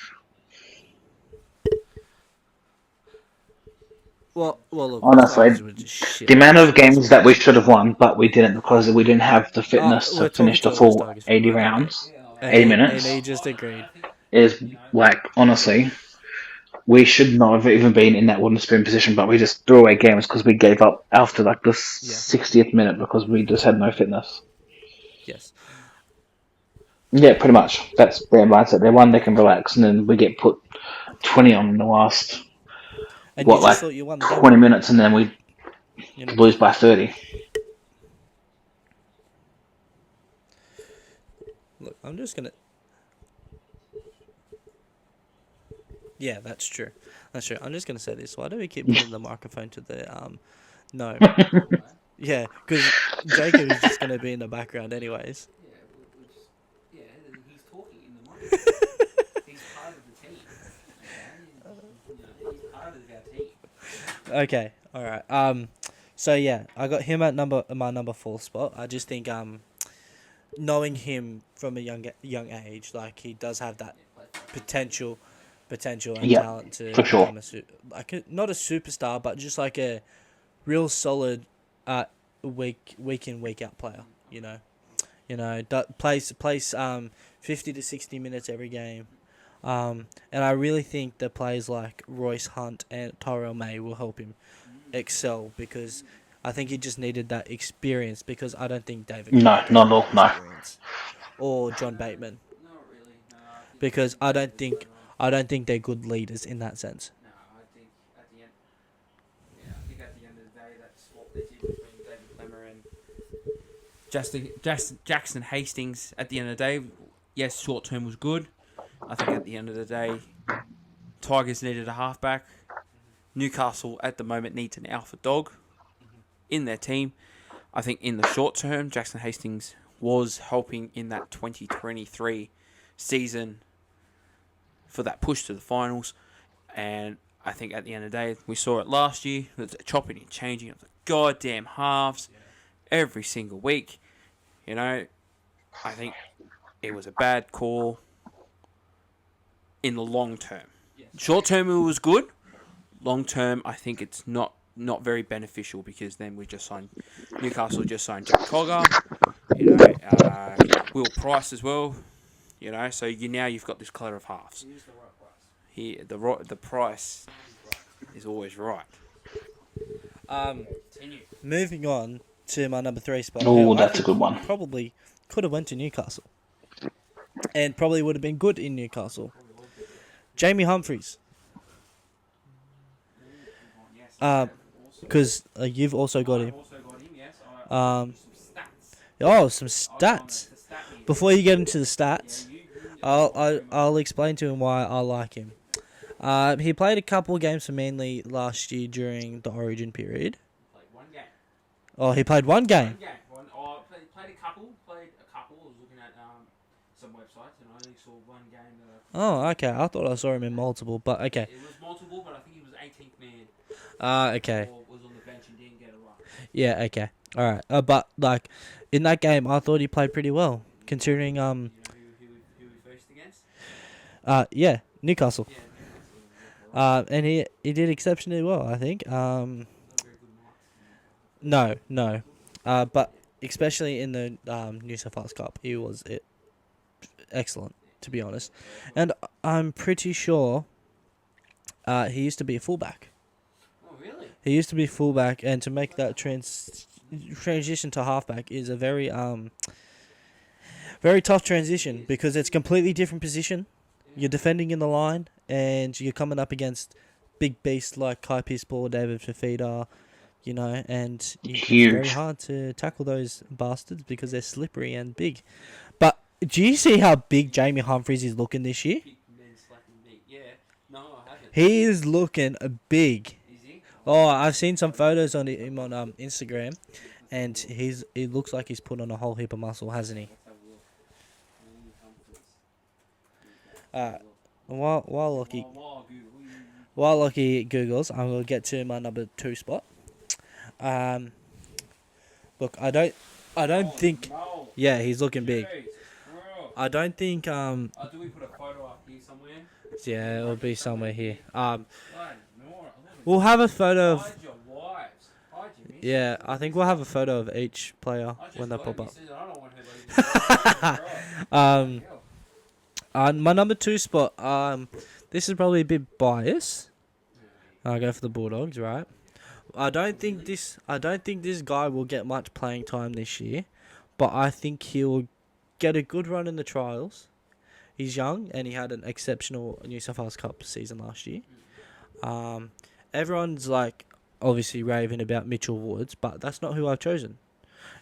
Well, look, honestly, the amount of games that we should have won, but we didn't because we didn't have the fitness to finish the full 80 rounds, 80 minutes. And he just agreed. Is honestly, we should not have even been in that wooden spoon position, but we just threw away games because we gave up after the 60th minute because we just had no fitness. Yes. Yeah, pretty much. That's their mindset. They won, they can relax, and then we get put 20 on in the last... And 20 minutes, and then we lose by 30. Look, I'm just gonna... Yeah, that's true. That's true. I'm just gonna say this. Why do we keep putting the microphone to the... No. Yeah, because Jacob is just gonna be in the background anyways. Yeah, he's talking in the microphone. He's part of the team. He's part of our team. Okay, all right. So yeah, I got him at my number 4 spot. I just think knowing him from a young age, like he does have that potential and talent to for sure. Become not a superstar, but just like a real solid week in week out player. That plays 50 to 60 minutes every game. And I really think that players like Royce Hunt and Tyrell May will help him excel because I think he just needed that experience because I don't think David... No, not at all, no. Or John Bateman. Not really, no. Because I don't think they're good leaders in that sense. No, I think at the end of the day, that's what they did between David Clemmer and Jackson Hastings. At the end of the day, yes, short term was good. I think at the end of the day, Tigers needed a halfback. Newcastle at the moment needs an alpha dog in their team. I think in the short term, Jackson Hastings was helping in that 2023 season for that push to the finals. And I think at the end of the day, we saw it last year. It was chopping and changing of the goddamn halves every single week. I think it was a bad call in the long term. Short term, it was good. Long term, I think it's not very beneficial because then Newcastle just signed Jack Cogger, Will Price as well, so now you've got this clutter of halves. The price is always right. Moving on to my number 3 spot. Oh, that's a good one. Probably could have went to Newcastle, and probably would have been good in Newcastle. Jamie Humphries. Because you've also got him. Some stats. Before you get into the stats, I'll explain to him why I like him. He played a couple of games for Manly last year during the Origin period. Oh, he played one game. Played a couple. I was looking at some websites and I only saw one game. Oh, okay. I thought I saw him in multiple, but okay. It was multiple, but I think he was 18th man. Okay. Or was on the bench and didn't get a run. Yeah, okay. All right. But like in that game, I thought he played pretty well, considering You know who we faced against? Yeah, Newcastle. Yeah, Newcastle. And he did exceptionally well, I think. Not very good marks. No. But especially in the New South Wales Cup, he was excellent, to be honest. And I'm pretty sure he used to be a fullback. Oh, really? He used to be fullback, and to make that transition to halfback is a very very tough transition because it's a completely different position. You're defending in the line, and you're coming up against big beasts like Kai Pispor, David Fafita, and it's very hard to tackle those bastards because they're slippery and big. But do you see how big Jamie Humphries is looking this year? Yeah. No, I haven't. He is looking big. Is he? Oh, I've seen some photos on him on Instagram, and it looks like he's put on a whole heap of muscle, hasn't he? While Lockie Googles, I'm gonna get to my number 2 spot. Look, I don't think. No. Yeah, he's looking big. Jeez, bro. I don't think. Do we put a photo up here somewhere? Yeah, it'll be somewhere here. Bloody We'll have a photo of. Hide your wives. Hide your missus. Yeah, I think we'll have a photo of each player I just when they got pop a up. missus and I don't want her to My number 2 spot. This is probably a bit biased. I'll go for the Bulldogs, right? I don't think this guy will get much playing time this year, but I think he'll get a good run in the trials. He's young and he had an exceptional New South Wales Cup season last year. Everyone's like obviously raving about Mitchell Woods, but that's not who I've chosen.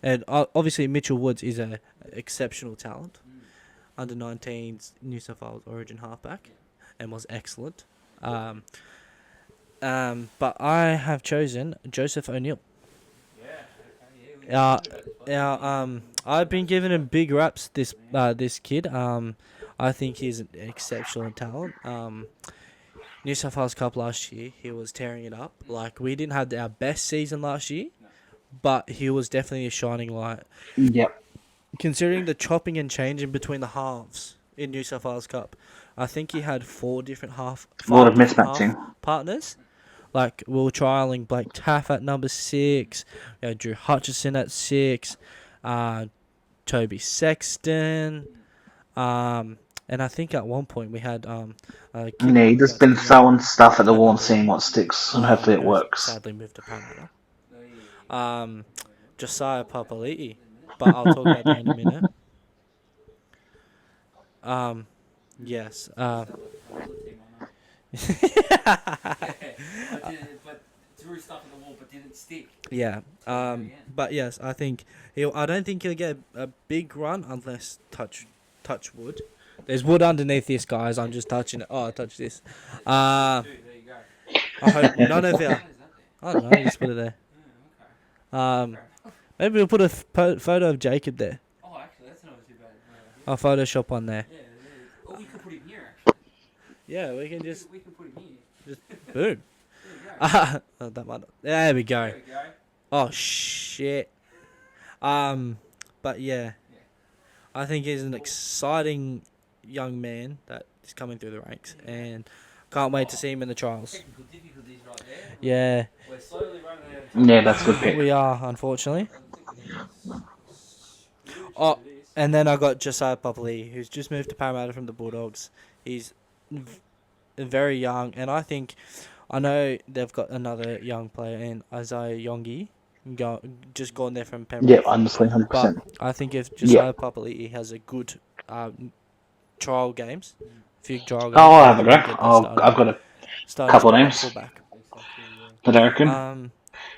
And obviously Mitchell Woods is an exceptional talent. Under 19s New South Wales Origin halfback, and was excellent. But I have chosen Joseph O'Neill. I've been giving him big raps. This kid. I think he's an exceptional talent. New South Wales Cup last year, he was tearing it up. Like, we didn't have our best season last year, but he was definitely a shining light. Yep. Considering the chopping and changing between the halves in New South Wales Cup, I think he had 4 different A lot of mismatching partners. Like, we were trialling Blake Taff at number 6, Drew Hutchison at 6, Toby Sexton, and I think at one point we had he's just been throwing stuff at the wall and seeing what sticks, and hopefully it works. Sadly moved to Parramatta. Josiah Papali'i, but I'll talk about that in a minute. Yes. But threw stuff at the wall, but didn't stick. Yeah. But yes, I don't think he'll get a big run unless touch wood. There's wood underneath this, guys. I'm just touching it. Oh, I touched this. There you go. I hope none of you. I don't know. Just put it there. Maybe we'll put a photo of Jacob there. Oh, actually, that's not too bad. I'll Photoshop one there. Yeah. Oh, we could put him here, actually. Yeah, we can just We can put him here. just boom. There you go. That might. There we go. There we go. Oh shit. But yeah, I think he's an exciting young man that is coming through the ranks, and can't wait to see him in the trials. Technical difficulties right there. Yeah, We're slowly running out of time. Yeah, that's a good pick. we are, unfortunately. Oh, and then I got Josiah Papali'i, who's just moved to Parramatta from the Bulldogs. He's very young, and I know they've got another young player in Isaiah Yongi, just gone there from Penrith. Yeah, honestly, 100%. But I think if Josiah Papali'i has a good trial games, I'll have a go. I've got a couple of names that I reckon.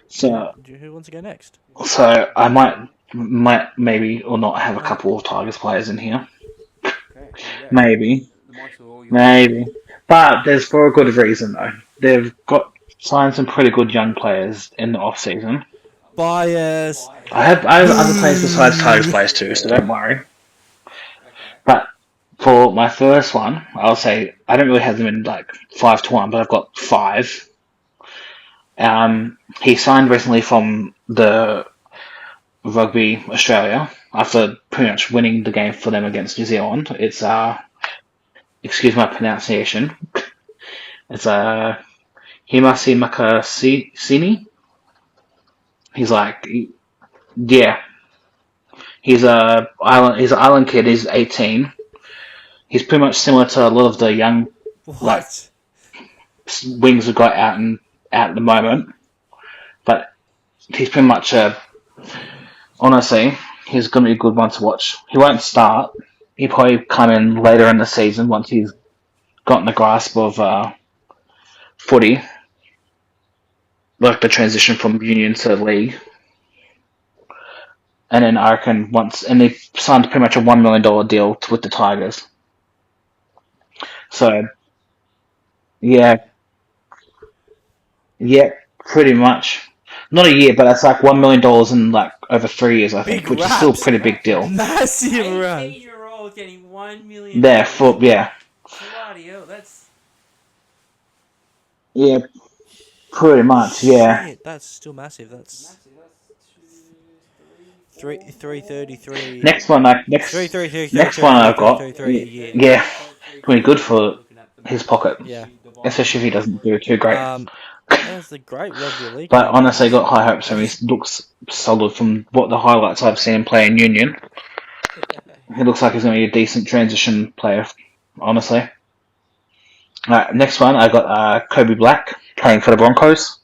So who wants to go next? So I might maybe or not have a couple of Tigers players in here. Maybe. But there's for a good reason though. They've got signed some pretty good young players in the off season. Bias. I have other players besides Tigers players too, so don't worry. But for my first one, I'll say I don't really have them in like 5-1, but I've got 5. He signed recently from the Rugby Australia after pretty much winning the game for them against New Zealand. It's excuse my pronunciation. It's Himasi Makasini. He's like, yeah. He's an island kid. He's 18. He's pretty much similar to a lot of the young wings we've got out at the moment. But he's pretty much honestly, he's going to be a good one to watch. He won't start. He'll probably come in later in the season once he's gotten the grasp of footy, like the transition from union to league. And then I reckon they signed pretty much a $1 million deal with the Tigers. So, yeah, pretty much. Not a year, but that's like $1 million in like over 3 years, I think, which is still a pretty big deal. Massive run. 18-year-old getting $1 million. Yeah. Bloody hell, that's. Yeah, pretty much. Yeah. Shit, that's still massive. That's 333. Next one I've got. Yeah, pretty good for his pocket. Yeah. Especially if he doesn't do too great. That's a great rugby league. But honestly, got high hopes for him. He looks solid from what the highlights I've seen him play in Union. He looks like he's going to be a decent transition player, honestly. Next one, I got Kobe Black playing for the Broncos.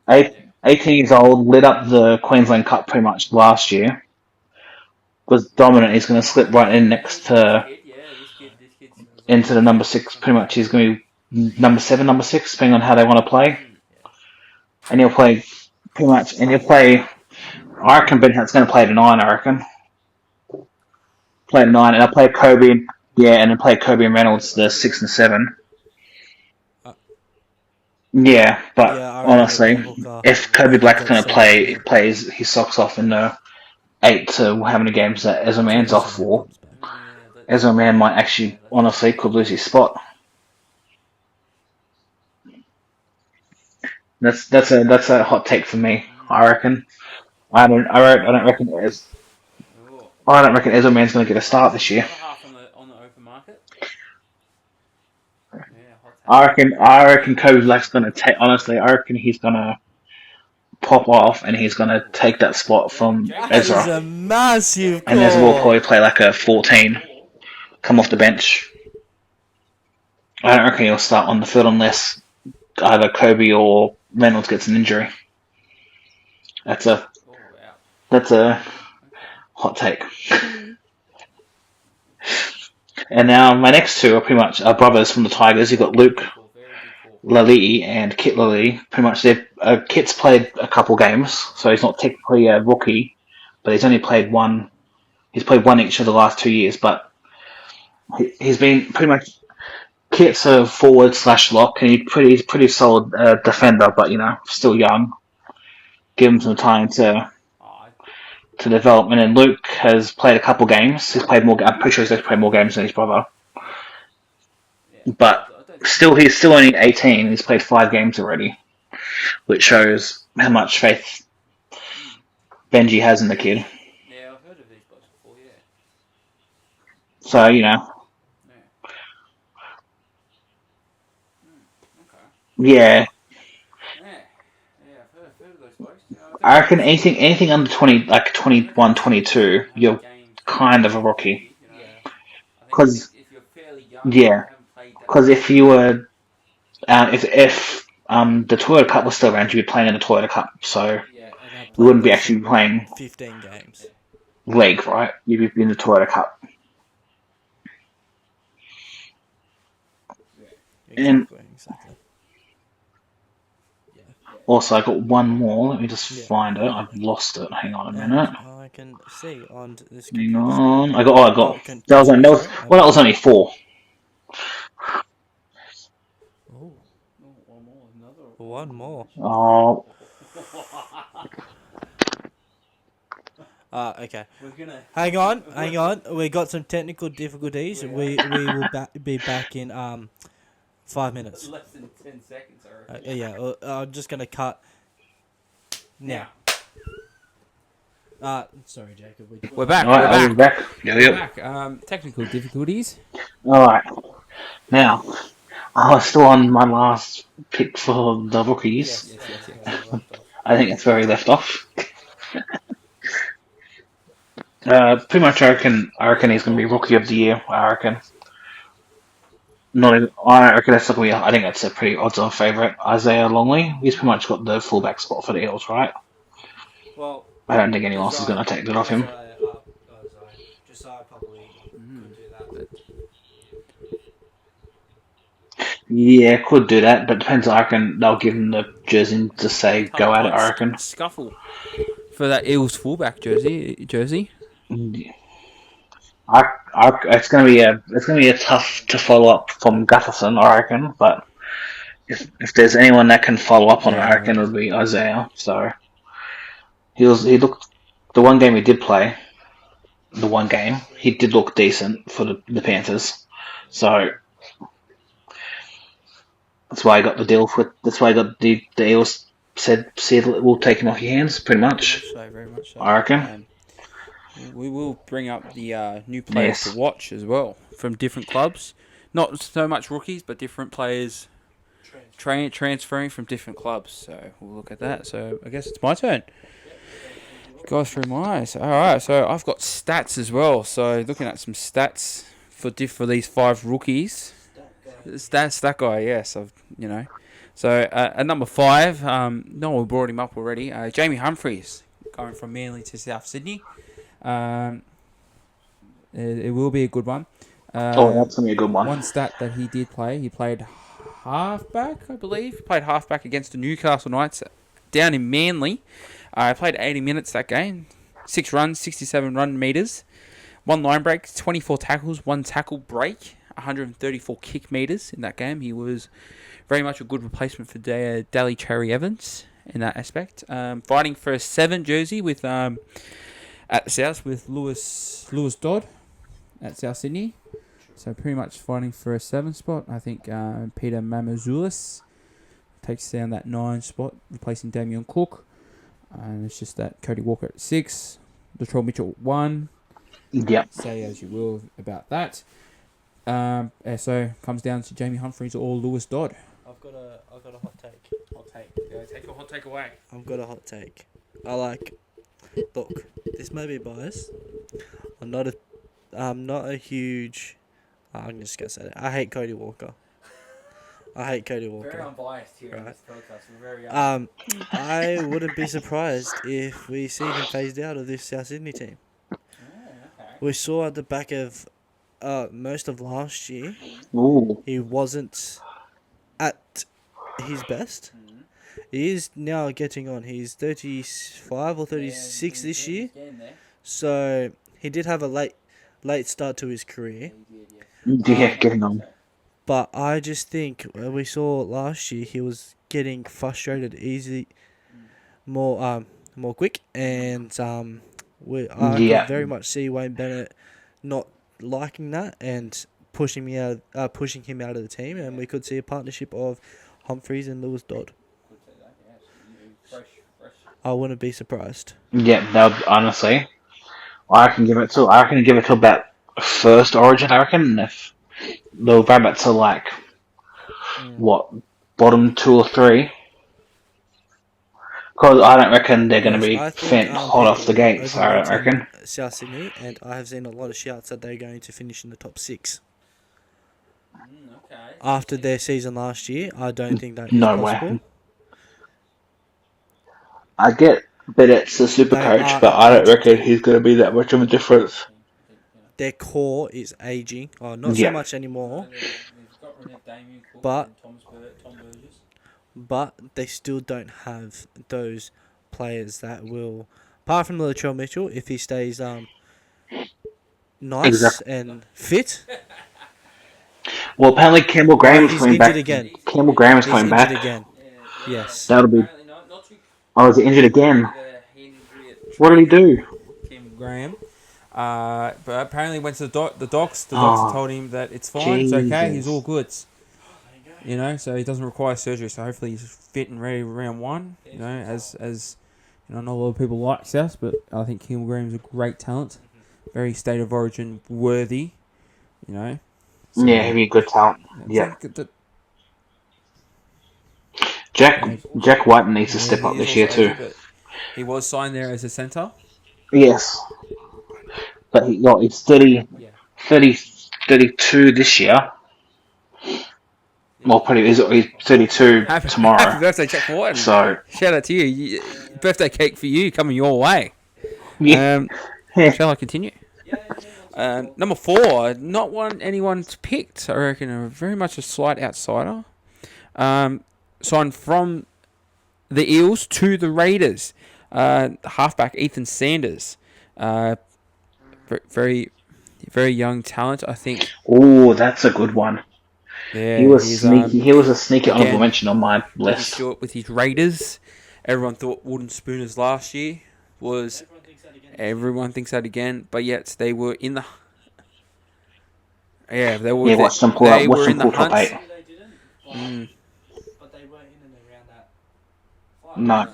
Okay. 18 years old, lit up the Queensland Cup pretty much last year. Was dominant. He's going to slip right in next to into the number 6. Pretty much, he's going to be number 7, number 6, depending on how they want to play. And he'll play pretty much. And he'll play. I reckon Ben Hunt's going to play the 9. I reckon play the 9, and I'll play Kobe. Yeah, and then play Kobe and Reynolds the 6 and 7. Yeah, but honestly, if Kobe Black's going to play, he plays his socks off in the 8 to how many games that Ezra Mann's off for. Ezra Mann might actually, honestly, could lose his spot. That's a hot take for me. I reckon. I don't reckon Ezra Mann's going to get a start this year. On the open market. I reckon Kobe Black's going to take. Honestly, I reckon he's going to pop off and he's going to take that spot from Ezra. That is a massive and Ezra will probably play like a 14, come off the bench. I don't reckon he'll start on the field unless either Kobe or Reynolds gets an injury. That's a hot take. And now my next two are pretty much brothers from the Tigers. You've got Luke Lalii and Kit Lalii. Pretty much, Kit's played a couple games, so he's not technically a rookie, but he's only played one. He's played one each of the last 2 years, but he's been pretty much. Kit's a forward/lock, and he's pretty solid defender, but still young. Give him some time to develop. And then Luke has played a couple games. He's played more. I'm pretty sure he's played more games than his brother. But he's still only 18. He's played 5 games already, which shows how much faith Benji has in the kid. Yeah, I've heard of these blokes before. Yeah. So Okay. Yeah. I've heard of those blokes. I reckon anything under 20, like 21, 22, you're kind of a rookie. Because if you were, if the Toyota Cup was still around, you'd be playing in the Toyota Cup, so you wouldn't be actually playing 15 games. league, right? You've been in the Toyota Cup. Exactly. Yeah. Also, I got one more. Let me just find it. I've lost it. Hang on a minute. I can see on this Hang computer on. screen. I got. That was only 4. Oh, one more. Oh. Okay. Hang on. We got some technical difficulties. We will be back in 5 minutes. Less than 10 seconds, I reckon. Yeah. I'm just gonna cut now. Sorry, Jacob. We're back. Alright, We're back. Yep. Back. Technical difficulties. Alright. Now, I was still on my last pick for the rookies. Yes. I think that's where he left off. Pretty much, I reckon he's going to be rookie of the year. I reckon. I reckon that's I think that's a pretty odds-on favourite. Isaiah Longley. He's pretty much got the fullback spot for the Eels, right? Well, I don't think anyone else is going to take that off him. Josiah probably could do that. Yeah, could do that, but depends. I reckon they'll give him the jersey to say go at it. I reckon. Scuffle for that Eels fullback jersey. It's gonna be a tough to follow up from Gutherson, I reckon. But if there's anyone that can follow up on it, I reckon it would be Isaiah. So he looked the one game he did play. The one game he did look decent for the Panthers. So that's why I got the deal for. That's why I got the Eels said we'll take him off your hands, pretty much. Very much so. I reckon. We will bring up the new players to watch as well from different clubs. Not so much rookies, but different players transferring from different clubs. So we'll look at that. So I guess it's my turn. Go through my eyes. All right. So I've got stats as well. So looking at some stats for these 5 rookies. Stat guy. Yes, So at number 5, no, we brought him up already. Jamie Humphries going from Manly to South Sydney. It will be a good one. That's going to be a good one. One stat that he did play, he played halfback, I believe. He played halfback against the Newcastle Knights down in Manly. I played 80 minutes that game. 6 runs, 67 run meters. 1 line break, 24 tackles, 1 tackle break, 134 kick meters in that game. He was very much a good replacement for Daly Cherry Evans in that aspect. Fighting for a 7 jersey with at the South with Lewis Dodd at South Sydney. So pretty much fighting for a 7 spot. I think Peter Mamazoulis takes down that 9 spot, replacing Damien Cook. And it's just that Cody Walker at 6, Latrell Mitchell at 1. Yep. Say as you will about that. So comes down to Jamie Humphries or Lewis Dodd. I've got a hot take. Take your hot take away. I've got a hot take. Look, this may be biased. I'm not a huge. I'm just gonna say it. I hate Cody Walker. Very unbiased here in this podcast. We're very I wouldn't be surprised if we see him phased out of this South Sydney team. Okay. We saw at the back of most of last year, he wasn't at his best. He is now getting on. He's 35 or 36 this year. So he did have a late start to his career. Yeah, getting on. But I just think we saw last year he was getting frustrated easily, more quick, and I could very much see Wayne Bennett not liking that and pushing him out of the team, and we could see a partnership of Humphries and Lewis Dodd. I wouldn't be surprised. Yeah, no, honestly, I reckon give it to about first Origin. I reckon if they'll grab it to like bottom 2 or 3. Because I don't reckon they're going to be hot off the gates. I don't reckon. South Sydney, and I have seen a lot of shouts that they're going to finish in the top 6. Okay. After their season last year, I don't think that is No possible. way. I But it's a super coach, but I don't reckon he's going to be that much of a difference. Their core is aging. Oh, not so Yeah. much anymore. But they still don't have those players that will, apart from Latrell Mitchell, if he stays nice Exactly. and fit. Well, apparently Campbell Graham is He's coming injured back. again. Campbell Graham is coming He's injured back. again. Yes. That'll be. Oh, is he injured again? What did he do? Campbell Graham. But apparently went to the docs. The doctor told him that it's fine, it's okay, he's all good. You know, so he doesn't require surgery. So hopefully he's fit and ready round one. You know, as you know, not a lot of people like South, but I think Campbell Graham's a great talent, very state of origin worthy. You know. So, yeah, he'd be a good talent. Yeah. Jack Whiten needs to step up this year too. He was signed there as a centre. Yes. But he's 32 this year. Well, probably he's 32 tomorrow. Happy birthday, Jack Whiten. So, shout out to you. Birthday cake for you coming your way. Yeah. Shall I continue? Number 4, not one anyone's picked. I reckon very much a slight outsider. Signed from the Eels to the Raiders. Halfback Ethan Sanders. Very, very young talent, I think. Oh, that's a good one. Yeah, he was sneaky. He was a sneaky honourable mention on my list. With his Raiders, everyone thought Wooden Spooners last year was. Everyone thinks that again, but yet they were in the. Yeah, they were. Yeah, watch them pull up. Watch them pull top 8. But they weren't in and around that. No,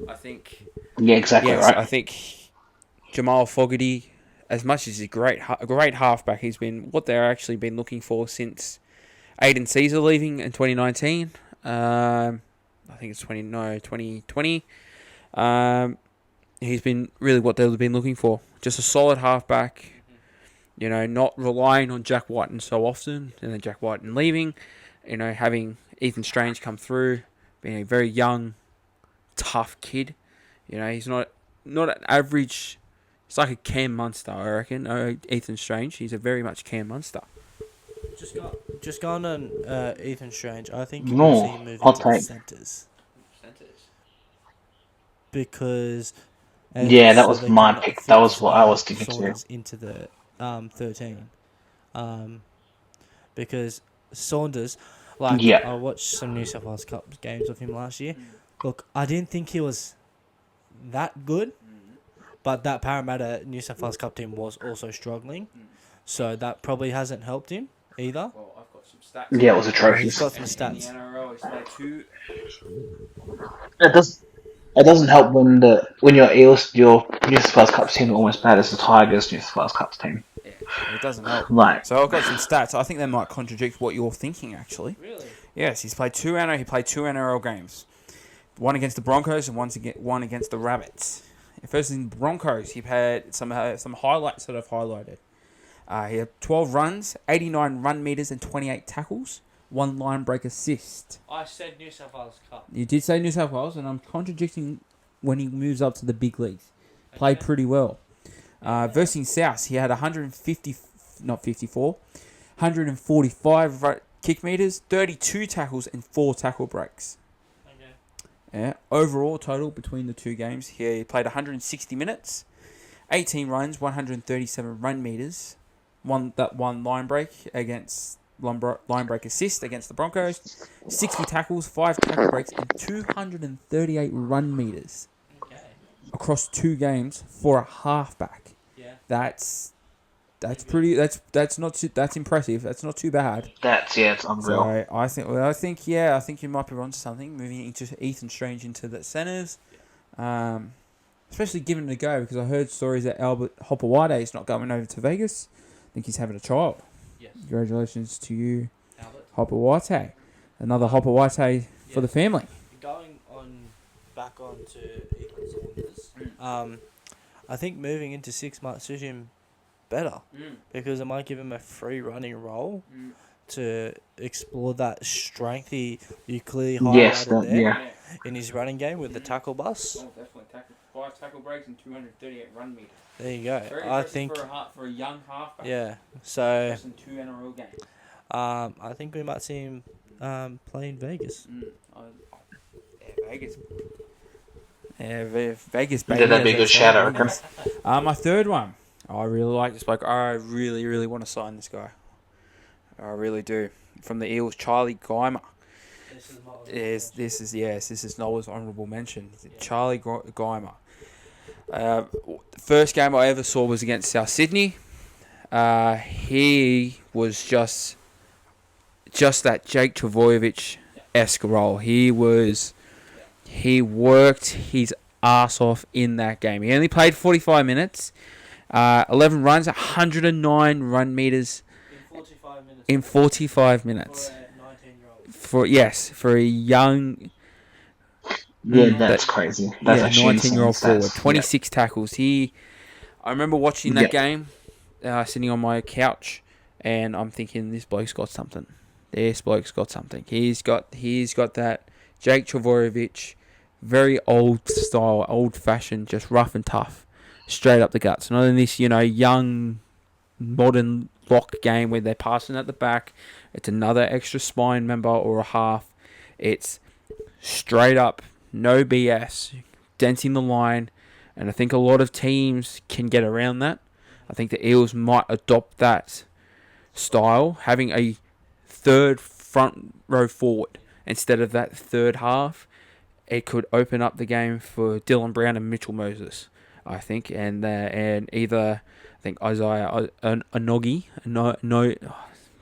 I think. Yeah, exactly right. I think Jamal Fogarty, as much as he's a great halfback, he's been what they're actually been looking for since Aiden Caesar leaving in 2019. I think it's 2020. He's been really what they've been looking for. Just a solid halfback, you know, not relying on Jack Whiten so often, and then Jack Whiten leaving, you know, having Ethan Strange come through, being a very young, tough kid. You know, he's not an average. It's like a Cam Munster, I reckon. Ethan Strange, he's a very much Cam Munster. Just gone on Ethan Strange. I think you'll see him move into centres. Because that was my pick. That was what I was thinking too. Into the 13. Because Saunders, I watched some New South Wales Cup games of him last year. Look, I didn't think he was that good, but that Parramatta New South Wales Cup team was also struggling, so that probably hasn't helped him either. Well, I've got some stats. Yeah, it was atrocious. He's got some stats. In the NRL, he's played 2. It doesn't help when your Eels, your New South Wales Cup team are almost bad as the Tigers New South Wales Cup team. Yeah, it doesn't help. So I've got some stats. I think they might contradict what you're thinking, actually. Really? Yes, he played 2 NRL games. One against the Broncos and one against the Rabbits. First in Broncos, he had some highlights that I've highlighted. He had 12 runs, 89 run meters, and 28 tackles. 1 line break assist. I said New South Wales Cup. You did say New South Wales, and I'm contradicting when he moves up to the big leagues. Played pretty well. Versus South, he had 145 kick meters, 32 tackles, and 4 tackle breaks. Okay. Yeah. Overall total between the 2 games, he played 160 minutes, 18 runs, 137 run meters, one line break assist against the Broncos, 60 tackles, 5 tackle breaks, and 238 run meters across 2 games for a halfback. Yeah, that's pretty. That's impressive. That's not too bad. It's unreal. So I think you might be onto something. Moving into Ethan Strange into the centres, especially giving it a go because I heard stories that Albert Hopewade is not going over to Vegas. I think he's having a child. Yes. Congratulations to you, Hopewade. Another Hopewade for the family. Going back on to Ethan Saunders. I think moving into 6 might suit him better because it might give him a free running role. to explore that strength you clearly highlighted in his running game with the tackle bus. Oh, definitely. 5 tackle breaks and 238 run meters. There you go. Very I impressive think for a young halfback. Yeah. So Just in 2 NRL games. I think we might see him play in Vegas. Vegas. Yeah, Vegas. Baby, that'd be a good shout, I reckon. My third one. I really like this bloke. I really, really want to sign this guy. I really do. From the Eels, Charlie Geimer. This is Noah's honourable mention. Charlie Geimer. The first game I ever saw was against South Sydney. He was just that Jake Trbojevic-esque role. He worked his ass off in that game. He only played 45 minutes, 11 runs, 109 run meters in 45 minutes. For a young... Yeah, that's crazy. That's 19-year-old forward. 26 tackles. I remember watching that game, sitting on my couch, and I'm thinking, this bloke's got something. He's got that Jake Trbojevic, very old style, old-fashioned, just rough and tough, straight up the guts. Not in this, young, modern lock game where they're passing at the back. It's another extra spine member or a half. It's straight up, no BS, densing the line, and I think a lot of teams can get around that. I think the Eels might adopt that style, having a third front row forward instead of that third half. It could open up the game for Dylan Brown and Mitchell Moses, I think, and either I think Isaiah Anogi. No,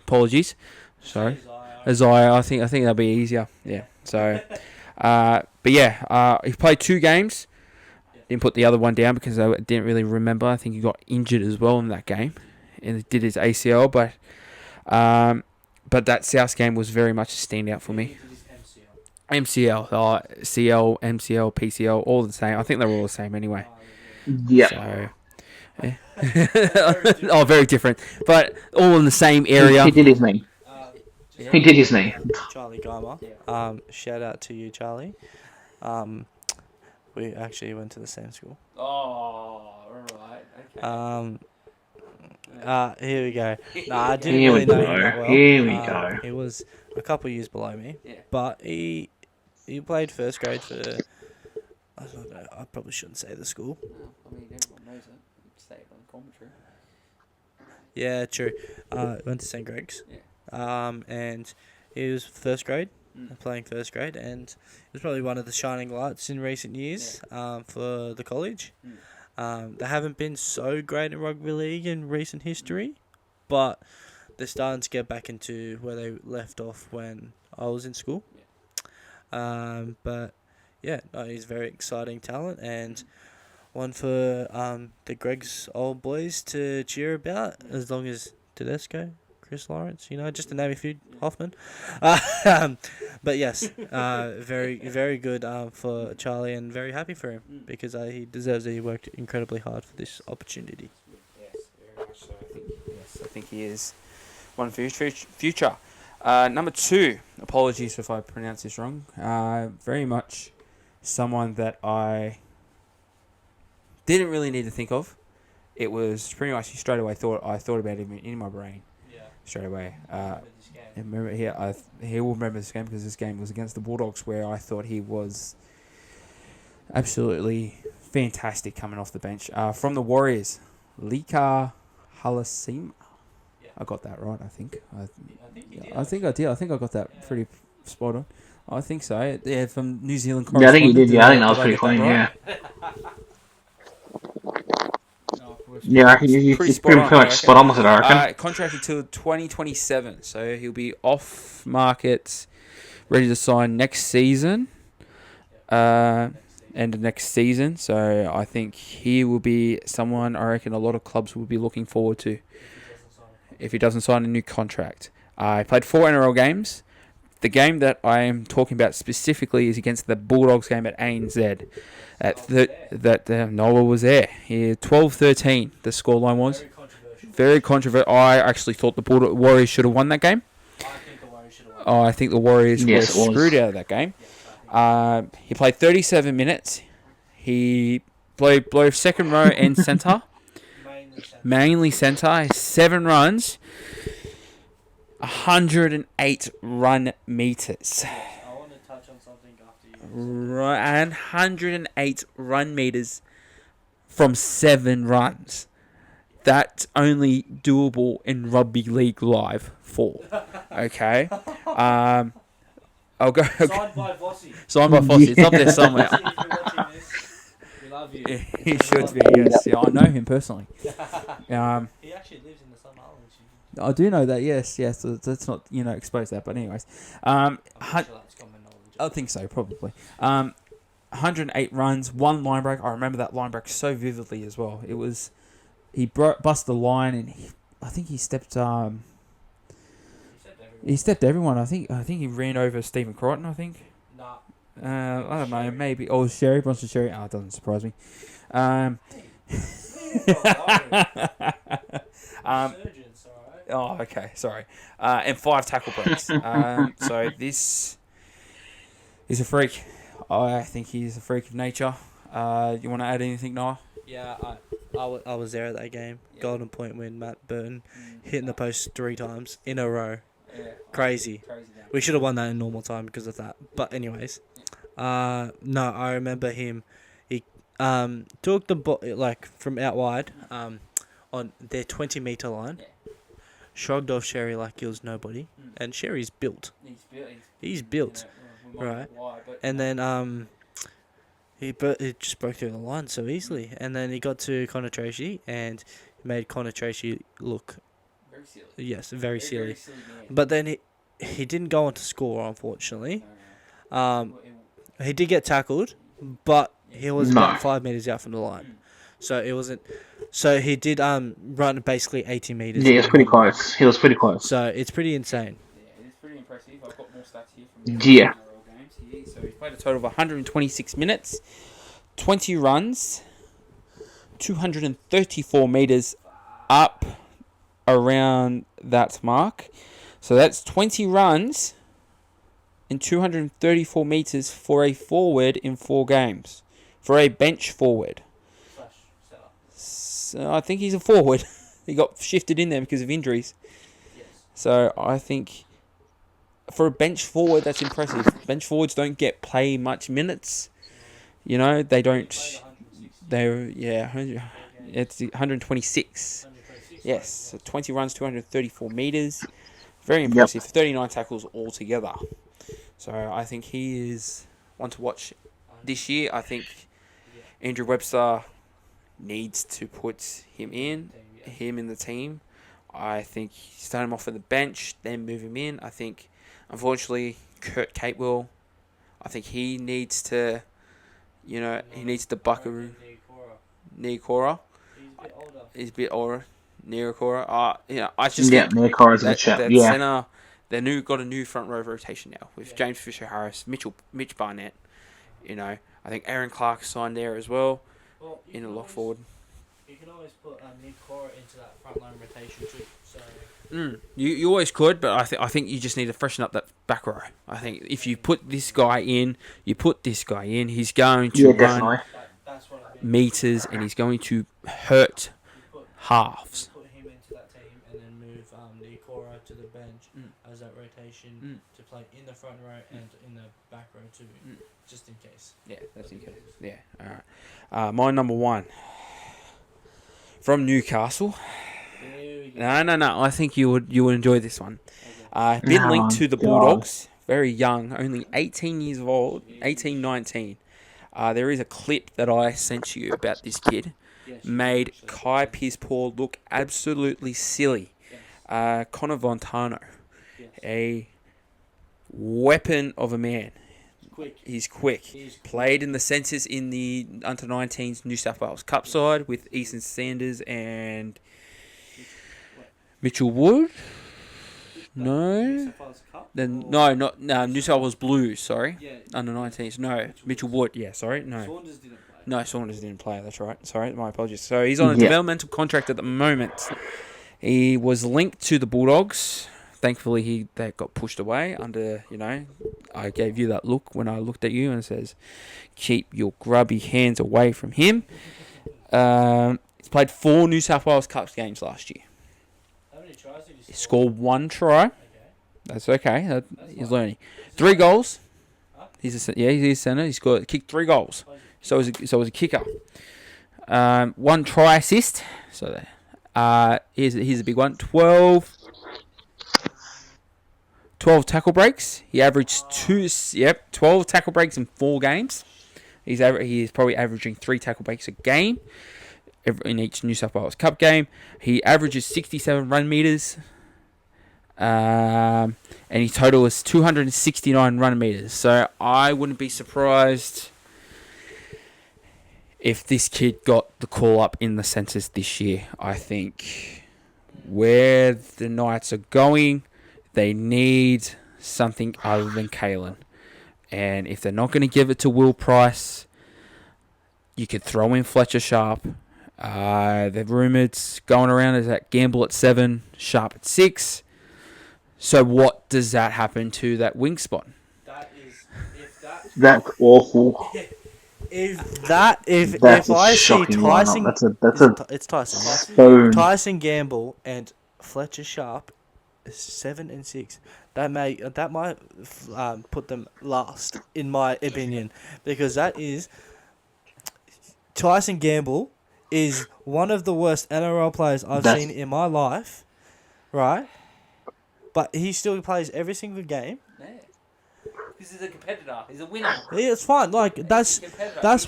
apologies, sorry, Isaiah. I think that'll be easier. Yeah. So, but yeah, he played 2 games. Didn't put the other one down because I didn't really remember. I think he got injured as well in that game, and he did his ACL. But that South game was very much a standout for me. MCL, CL, MCL, PCL, all the same. I think they're all the same anyway. Yeah. So, very different, but all in the same area. He did his knee. He did his knee. Charlie Geimer. Shout out to you, Charlie. We actually went to the same school. Oh, right. Okay. Here we go. I didn't really know him that well. Here we go. He was a couple of years below me, yeah. But he played first grade for... I don't know. I probably shouldn't say the school. I mean, everyone knows it. Say it on commentary. Yeah, true. Went to St. Greg's. Yeah. And he was first grade, playing first grade, and it was probably one of the shining lights in recent years for the college. They haven't been so great in rugby league in recent history, but they're starting to get back into where they left off when I was in school. But yeah, he's a very exciting talent and one for the Greg's old boys to cheer about, as long as Tedesco, Chris Lawrence, just to name a few, Hoffman. But yes, very, very good for Charlie, and very happy for him because he deserves it. He worked incredibly hard for this opportunity. Yes, very much so. I think he is one for his future. Number 2, apologies if I pronounce this wrong. Very much someone that I didn't really need to think of. It was pretty much straight away I thought about him in my brain. Straight away. He will remember this game because this game was against the Bulldogs, where I thought he was absolutely fantastic coming off the bench. From the Warriors, Lika Halasima. I got that right, I think. I think I did. I think I got that pretty spot on. I think so. Yeah, from New Zealand. Yeah, I think you did. Yeah, I think that was pretty clean. Yeah. Yeah, you pretty much spot on with it, I reckon. Contracted till 2027, so he'll be off market, ready to sign next season. End of next season. So I think he will be someone I reckon a lot of clubs will be looking forward to if he doesn't sign a new contract. He played 4 NRL games. The game that I am talking about specifically is against the Bulldogs game at ANZ. Noah was there. 12-13 the scoreline was. Very controversial. I actually thought the Warriors should have won that game. I think the Warriors were screwed out of that game. He played 37 minutes. He played both second row and centre. Mainly centre. 7 runs. 108 run meters. I want to touch on something after you. Right, and 108 run meters from 7 runs. That's only doable in Rugby League Live 4. Okay? I'll go. Signed by Vossi. Signed by Vossi. It's up there somewhere. If you're watching this, we love you. He should be, yes. Yeah, I know him personally. He actually lives in the Sun Islands. I do know that, yes. Let's not, expose that. But anyways. I think so, probably. 108 runs, 1 line break. I remember that line break so vividly as well. It was... He busted the line, and I think he stepped... He stepped everyone. I think he ran over Stephen Crichton, I think. Nah. I don't know, maybe. Oh, Bronson Sherry. Oh, it doesn't surprise me. Oh, okay, sorry. And 5 tackle breaks. So this is a freak. I think he's a freak of nature. You want to add anything, Noah? Yeah, I was there at that game. Yeah. Golden Point win, Matt Burton hitting the post 3 times in a row. Yeah. Crazy. We should have won that in normal time because of that. But anyways, no, I remember him. He took the ball from out wide on their 20-meter line. Yeah. Shrugged off Sherry like he was nobody, and Sherry's built. He's built, right? And then he just broke through the line so easily, and then he got to Connor Tracy and made Connor Tracy look very silly. Yes, very silly. But then he didn't go on to score, unfortunately. He did get tackled, but he was about 5 meters out from the line. So it wasn't. So he did run basically 80 meters. Yeah, he was pretty close. So it's pretty insane. Yeah, it's pretty impressive. I've got more stats here from yeah. Games here. So he's played a total of 126 minutes, 20 runs, 234 meters up around that mark. So that's 20 runs and 234 meters for a forward in 4 games. For a bench forward. So I think he's a forward. He got shifted in there because of injuries. Yes. So I think for a bench forward, that's impressive. Bench forwards don't get play much minutes. They don't. It's 126. Yes, so 20 runs, 234 meters. Very impressive. 39 tackles altogether. So I think he is one to watch this year. I think Andrew Webster needs to put him in the team. I think start him off on the bench, then move him in. I think, unfortunately, Kurt Capewell, I think he needs to, he needs the buckaroo. Niokora. He's a bit older. Niokora. I just think Niokora is a chat. Yeah. Center, they got a new front row rotation now with James Fisher-Harris, Mitch Barnett. I think Aaron Clark signed there as well. In a lock forward. You can always put Niokora into that front line rotation too. So. You always could, but I think you just need to freshen up that back row. I think if you put this guy in, he's going to run meters and he's going to hurt halves. Put him into that team and then move Niokora to the bench as that rotation to play in the front row and in the back row too, just in case. Yeah, that's in case. Yeah, all right. My number 1 from Newcastle. No. I think you would enjoy this one. Been linked to the Bulldogs. Very young, only 18 years old, 18, 19. There is a clip that I sent you about this kid. Made Kai Pearce-Paul look absolutely silly. Connor Fontano, a weapon of a man. He's quick. Played in the centres in the under-19s New South Wales Cup side with Easton Sanders and Mitchell Wood. No. New South Wales Blues. Sorry, under-19s. No, Mitchell Wood. Yeah, sorry, no. Saunders didn't play. No, Saunders didn't play. That's right. Sorry, my apologies. So he's on a developmental contract at the moment. He was linked to the Bulldogs thankfully that got pushed away under, I gave you that look when I looked at you and it says, keep your grubby hands away from him. He's played 4 New South Wales Cup games last year. How many tries did He scored 1 try. Okay. That's okay. He's learning. 3 goals. He's a centre. He's kicked 3 goals. So was a kicker. 1 try assist. So here's a big one. 12 tackle breaks. He averaged 12 tackle breaks in 4 games. He's probably averaging 3 tackle breaks a game in each New South Wales Cup game. He averages 67 run meters. And his total is 269 run meters. So I wouldn't be surprised if this kid got the call up in the centres this year. I think where the Knights are going, they need something other than Kalen. And if they're not going to give it to Will Price, you could throw in Fletcher Sharp. The rumoured going around is that Gamble at 7, Sharp at 6. So what does that happen to that wing spot? That's awful. If I see Tyson, it's Tyson. Tyson Gamble and Fletcher Sharp, 7 and 6. That might put them last in my opinion, because that is Tyson Gamble is one of the worst NRL players I've seen in my life, right? But he still plays every single game. Yeah. Because he's a competitor. He's a winner. Yeah, it's fine. Like that's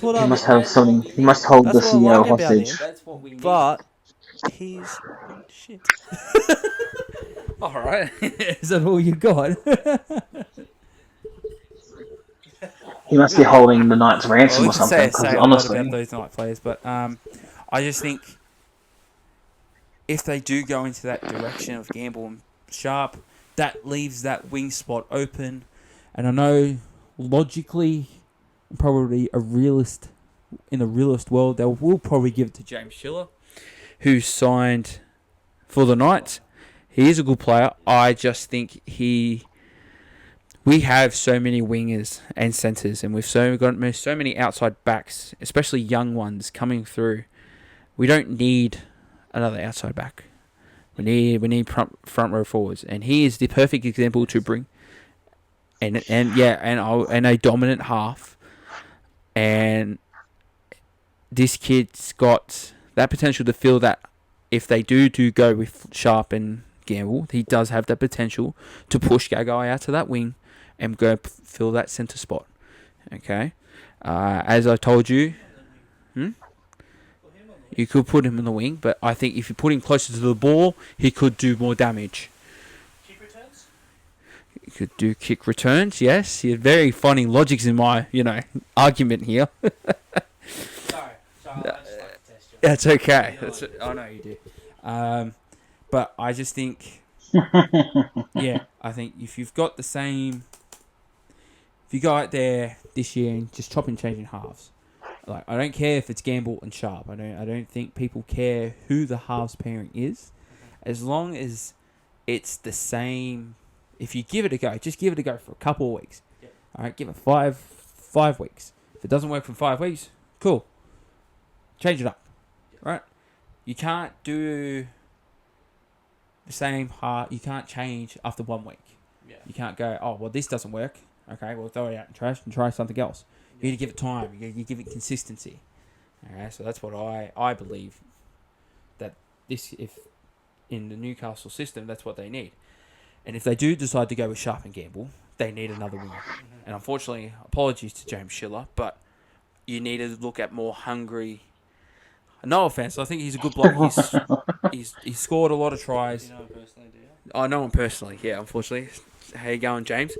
what I. He must have something. He must hold the CEO hostage. That's what we need. But he's shit. All right. Is that all you got? He must be holding the Knights ransom or something. Say Honestly, about those Knight players, but I just think if they do go into that direction of Gamble and Sharp, that leaves that wing spot open. And I know logically, probably in a realist world, they will probably give it to James Schiller, who signed for the Knights. He is a good player. I just think we have so many wingers and centres, and we've got so many outside backs, especially young ones coming through. We don't need another outside back. We need front row forwards, and he is the perfect example to bring. And a dominant half, and this kid's got that potential to fill that. If they do go with Sharp and Gamble, he does have that potential to push Gagai out to that wing and go fill that centre spot. Okay, as I told you, you could put him in the wing, but I think if you put him closer to the ball, he could do more damage. Kick returns? He could do kick returns, yes. He had very funny logics in my, argument here. Sorry, I just like to test you. That's okay. I know you do. But I just think, I think if you've got the same, if you go out there this year and just chop and change in halves, like I don't care if it's Gamble and Sharp. I don't think people care who the halves pairing is, as long as it's the same. If you give it a go, just give it a go for a couple of weeks. Yep. All right, give it five weeks. If it doesn't work for 5 weeks, cool. Change it up. Yep. Right? You can't do the same heart. You can't change after 1 week. Yeah. You can't go, oh, well, this doesn't work. Okay, well, throw it out in trash and try something else. You need to give it time. You give it consistency. Okay, so that's what I believe that if in the Newcastle system, that's what they need. And if they do decide to go with Sharp and Gamble, they need another winger. And unfortunately, apologies to James Schiller, but you need to look at more hungry. No offense, I think he's a good bloke. He's scored a lot of tries. You know him personally, do you? I know him personally, yeah, unfortunately. How you going, James?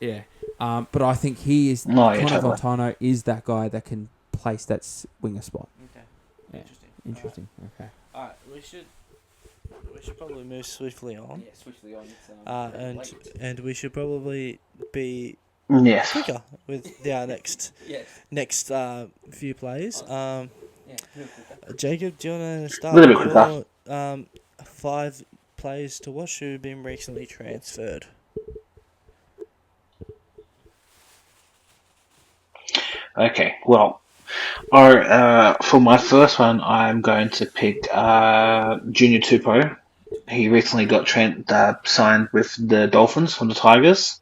Yeah. But I think he is, Connor Fontano is that guy that can place that winger spot. Okay. Yeah. Interesting. All right. Okay. All right, we should probably move swiftly on. Yeah, swiftly on. And we should probably be quicker with our next few players. Jacob, do you want to start with your 5 players to watch who've been recently transferred. Okay, well, for my first one, I'm going to pick Junior Tupou. He recently got signed with the Dolphins from the Tigers,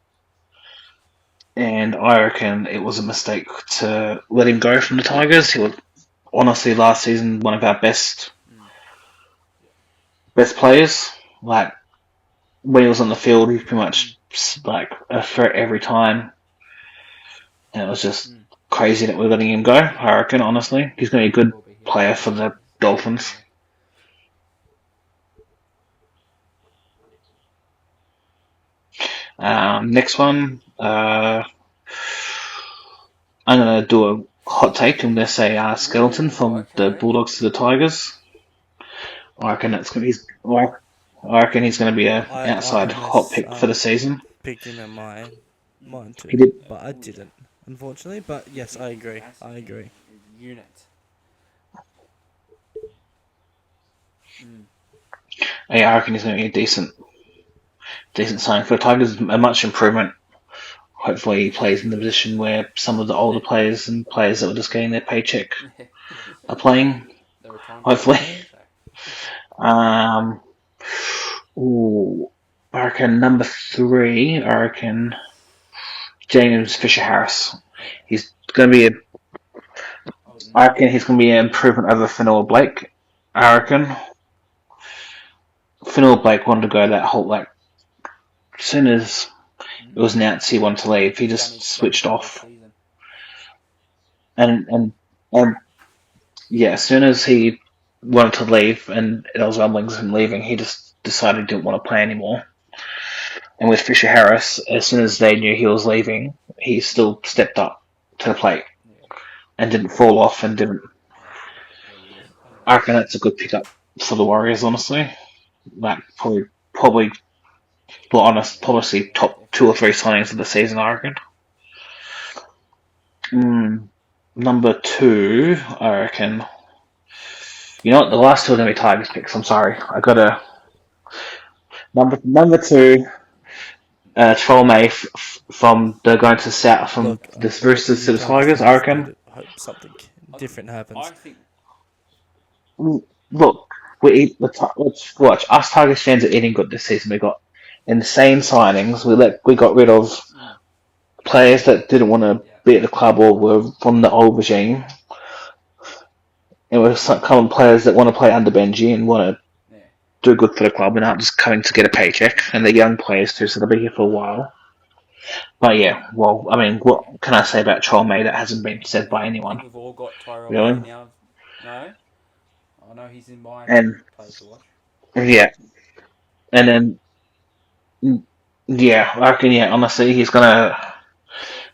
and I reckon it was a mistake to let him go from the Tigers. He was honestly last season one of our best players. Like when he was on the field, he was pretty much like a threat every time, and it was just crazy that we're letting him go. I reckon honestly, he's going to be a good player for the Dolphins. Next one, I'm going to do a hot take. I'm going to say Skeleton from the Bulldogs to the Tigers. I reckon he's going to be an outside hot pick for the season. Picked him in mine too. He did. But I didn't, unfortunately. But yes, I agree. Unit. Yeah, I reckon he's going to be a decent signing for the Tigers. A much improvement. Hopefully, he plays in the position where some of the older players and players that were just getting their paycheck are playing. Hopefully. I reckon number 3. I reckon James Fisher-Harris. He's going to be I reckon he's going to be an improvement over Fanua Blake. I reckon Fanua Blake wanted to go that whole as soon as it was announced he wanted to leave, he just switched off. And yeah, as soon as he wanted to leave and there was rumblings of him leaving, he just decided he didn't want to play anymore. And with Fisher Harris, as soon as they knew he was leaving, he still stepped up to the plate and didn't fall off and didn't. I reckon that's a good pickup for the Warriors, honestly. Probably top 2 or 3 signings of the season, I reckon. Number 2, I reckon. You know what? The last 2 are going to be Tigers picks. I'm sorry. I got a number 2. Trollmay from the going to South from the Roosters to the Tigers. I reckon. Hope something different happens. Look, let's watch. Us Tigers fans are eating good this season. We got insane signings. We got rid of players that didn't want to be at the club or were from the old regime. And we're coming players that want to play under Benji and want to do good for the club and aren't just coming to get a paycheck. And they're young players too, so they'll be here for a while. But yeah, well, I mean, what can I say about Trollmay that hasn't been said by anyone? We've all got Tyrell really? Now. No? I know he's in my place to watch. Yeah. And then, yeah, I reckon, honestly, he's going to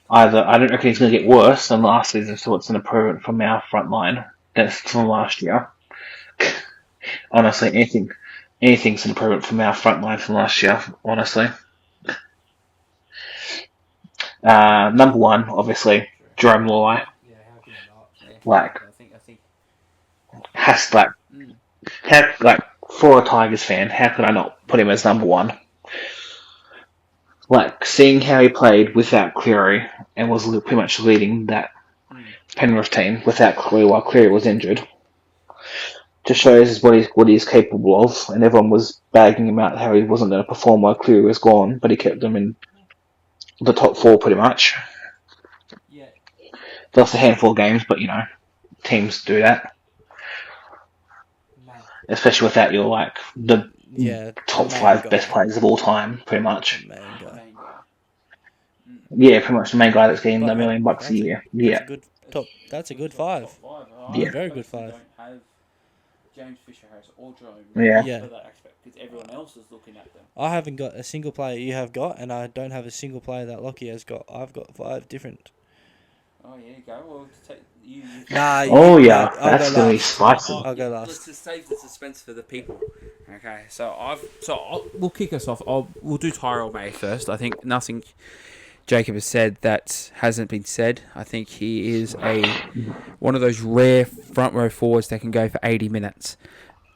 I don't reckon he's going to get worse than last season, so it's an improvement from our front line. That's from last year. Honestly, anything's an improvement from our front line from last year, honestly. Number 1, obviously, Jerome Luai. Yeah, how can you not? Has for a Tigers fan, how could I not put him as number 1? Seeing how he played without Cleary and was pretty much leading that Penrith team without Cleary while Cleary was injured, just shows what he's capable of. And everyone was bagging him out how he wasn't going to perform while Cleary was gone, but he kept them in the top 4 pretty much. Yeah. Lost a handful of games, but teams do that. Especially without your the top 5 best players of all time, pretty much. Yeah, pretty much the main guy that's getting $1 million a year. Yeah. That's a good 5. Yeah. Very good 5. Don't have James Fisher-Harris or Jerome. Yeah. For that aspect, because everyone else is looking at them. I haven't got a single player you have got, and I don't have a single player that Lockie has got. I've got 5 different. Oh, yeah, you go. Well, you. That's going to be spicy. I'll go last. Let's just save the suspense for the people. Okay, we'll kick us off. We'll do Tyrell May first. I think nothing Jacob has said that hasn't been said. I think he is one of those rare front row forwards that can go for 80 minutes,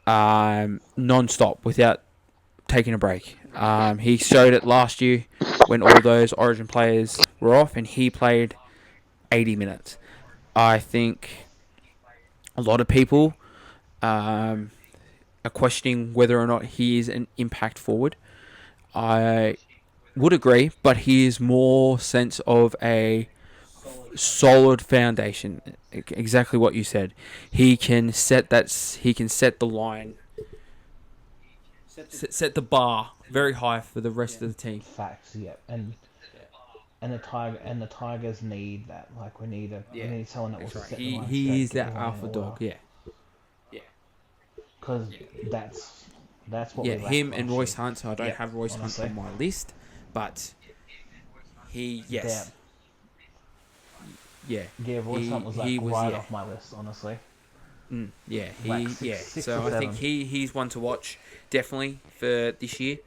non-stop, without taking a break. He showed it last year when all those Origin players were off, and he played 80 minutes. I think a lot of people are questioning whether or not he is an impact forward. I would agree, but he is more sense of a solid foundation. Exactly what you said. He can set that. He can set the line, set the bar very high for the rest of the team. Facts, yeah, and the Tigers need that. Like we need someone that will set the line. He is that alpha dog. Yeah. Because that's what. Yeah, him and Royce Hunt. So I don't have Royce Hunt on my list, but he yes. Yeah, Royce Hunt was right off my list, honestly. So I think he's one to watch definitely for this year.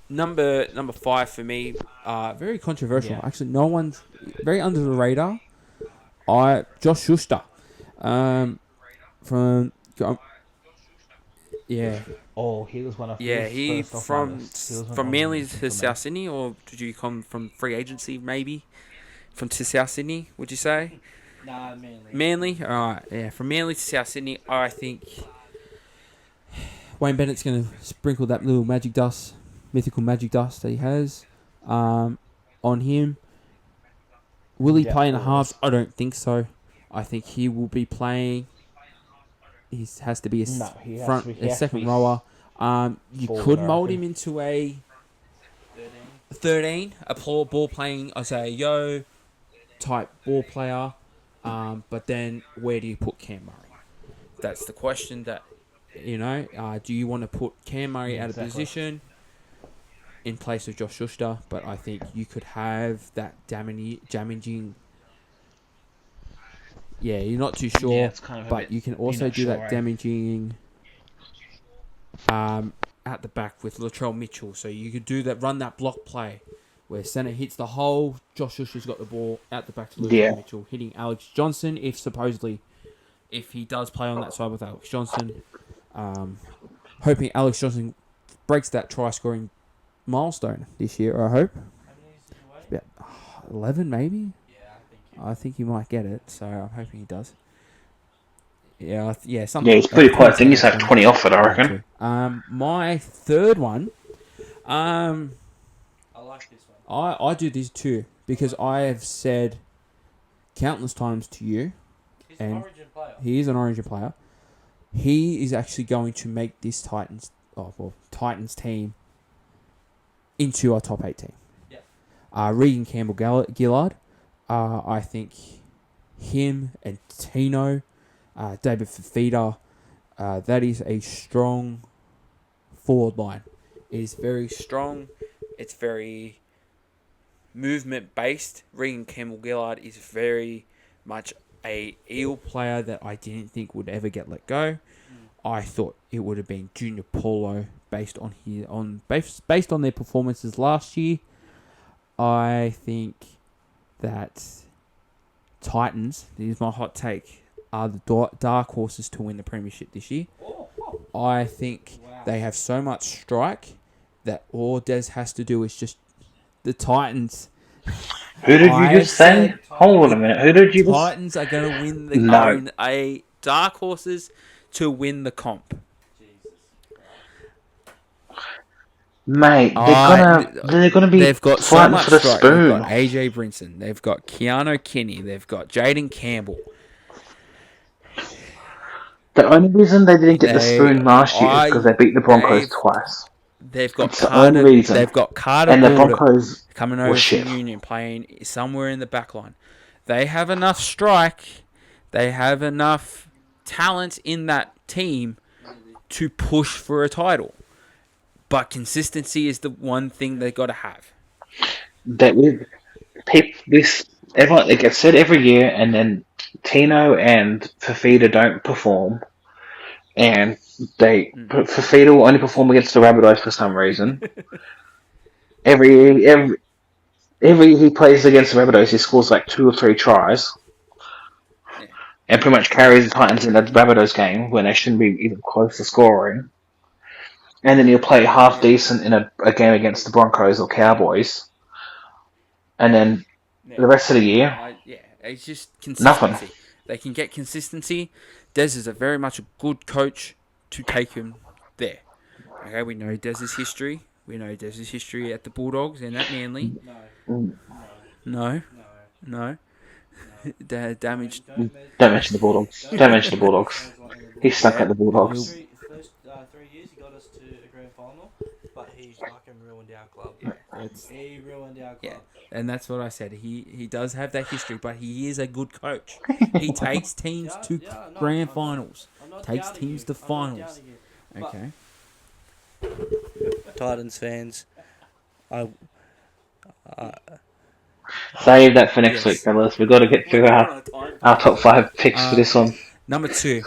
Number 5 for me, very controversial. Yeah. Actually, no one's very under the radar. Josh Schuster, from he was one of he from Manly to South Sydney, or did you come from free agency maybe? From to South Sydney, would you say? Nah, Manly. Manly? Alright, yeah. From Manly to South Sydney, I think Wayne Bennett's going to sprinkle that little mythical magic dust that he has on him. Will he play in the halves? I don't think so. I think he will be playing. He has to be a second rower. You could mould him into a 13, a ball playing, Isaiah type ball player, but then where do you put Cam Murray? That's the question that, do you want to put Cam Murray out of position in place of Josh Schuster? But I think you could have that damaging. Yeah, you're not too sure, but you can also do that damaging at the back with Latrell Mitchell. So you could run that block play where centre hits the hole, Josh Schuster's got the ball out the back to Latrell Mitchell, hitting Alex Johnson if he does play on that side with Alex Johnson. Hoping Alex Johnson breaks that try-scoring milestone this year, I hope. About 11 maybe? I think he might get it, so I'm hoping he does. Something. Yeah, he's pretty close. I think he's had 20 off it, I reckon. My third one. I like this one. I do this too because I have said countless times to you, he's an Origin player. He is an Origin player. He is actually going to make this Titans team into our top 8 team. Yeah. Regan Campbell-Gillard. I think him and Tino, David Fafita, that is a strong forward line. It is very strong. It's very movement-based. Regan Campbell-Gillard is very much a eel player that I didn't think would ever get let go. I thought it would have been Junior Paulo based on their performances last year. I think that Titans, here's my hot take, are the dark horses to win the premiership this year. I think they have so much strike that all Des has to do is just the Titans. Who did you just say? Hold on a minute. Who did you? Titans are going to win the dark horses to win the comp. Mate, they're gonna be. They've got so much for the strike. spoon. They've got AJ Brinson. They've got Keanu Kinney. They've got Jaden Campbell. The only reason they didn't get the spoon last year is because they beat the Broncos twice. They've got Carter. They've got Carter and the Broncos coming over from Union, playing somewhere in the back line. They have enough strike. They have enough talent in that team to push for a title. But consistency is the one thing they got to have. Everyone, it gets said every year, and then Tino and Fafita don't perform, and Fafita will only perform against the Rabbitohs for some reason. every year he plays against the Rabbitohs, he scores like 2 or 3 tries, and pretty much carries the Titans in the Rabbitohs game when they shouldn't be even close to scoring. and then you'll play half decent in a game against the Broncos or Cowboys, and then the rest of the year, it's just nothing. consistency. They can get consistency. Des is a very much a good coach to take him there. Okay, we know Des's history. We know Des's history at the Bulldogs and at Manly. No. Damage. Don't mention the Bulldogs. Don't mention the Bulldogs. He's stuck at the Bulldogs. First 3 years, he got us to a grand final, but he fucking ruined our club. He ruined our club. Yeah, and that's what I said. He does have that history, but he is a good coach. He takes teams to grand finals. Takes teams to finals. Okay. Titans fans, Save that for next week, fellas. We've got to get through our top 5 picks for this one. Number 2,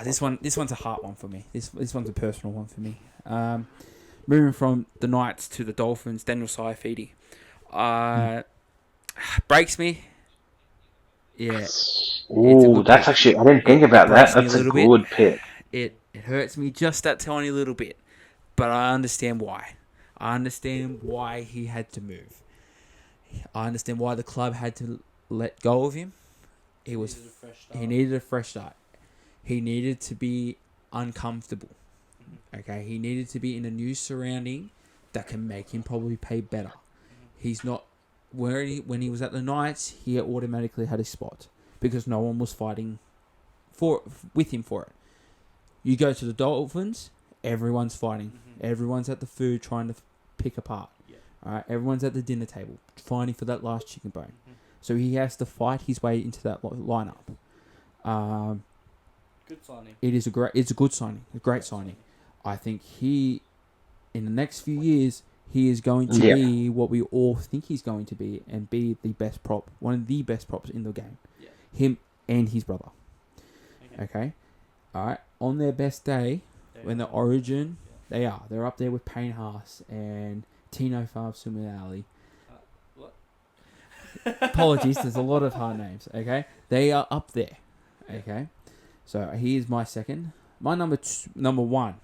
this one's a hard one for me. This one's a personal one for me. Moving from the Knights to the Dolphins, Daniel Saifidi. Breaks me. Yeah. Ooh, that's actually, I didn't think about that. That's a good pick. It hurts me just that tiny little bit, but I understand why. I understand why he had to move. I understand why the club had to let go of him. He needed a fresh start. He needed to be uncomfortable. Okay, he needed to be in a new surrounding that can make him probably pay better. He's not when he was at the Knights, he automatically had a spot because no one was fighting with him for it. You go to the Dolphins, everyone's fighting. Everyone's at the food trying to pick apart. All right, everyone's at the dinner table fighting for that last chicken bone. So he has to fight his way into that lineup. Good signing. It's a good signing, a great signing. I think in the next few years, he is going to be what we all think he's going to be and be the best prop, one of the best props in the game. Yeah. Him and his brother. Okay? All right. On their best day, when the Origin, they're up there with Payne Haas and Tino Fa'asuamaleaui. What? Apologies, there's a lot of hard names, okay? They are up there, okay? So he is my second. My number one.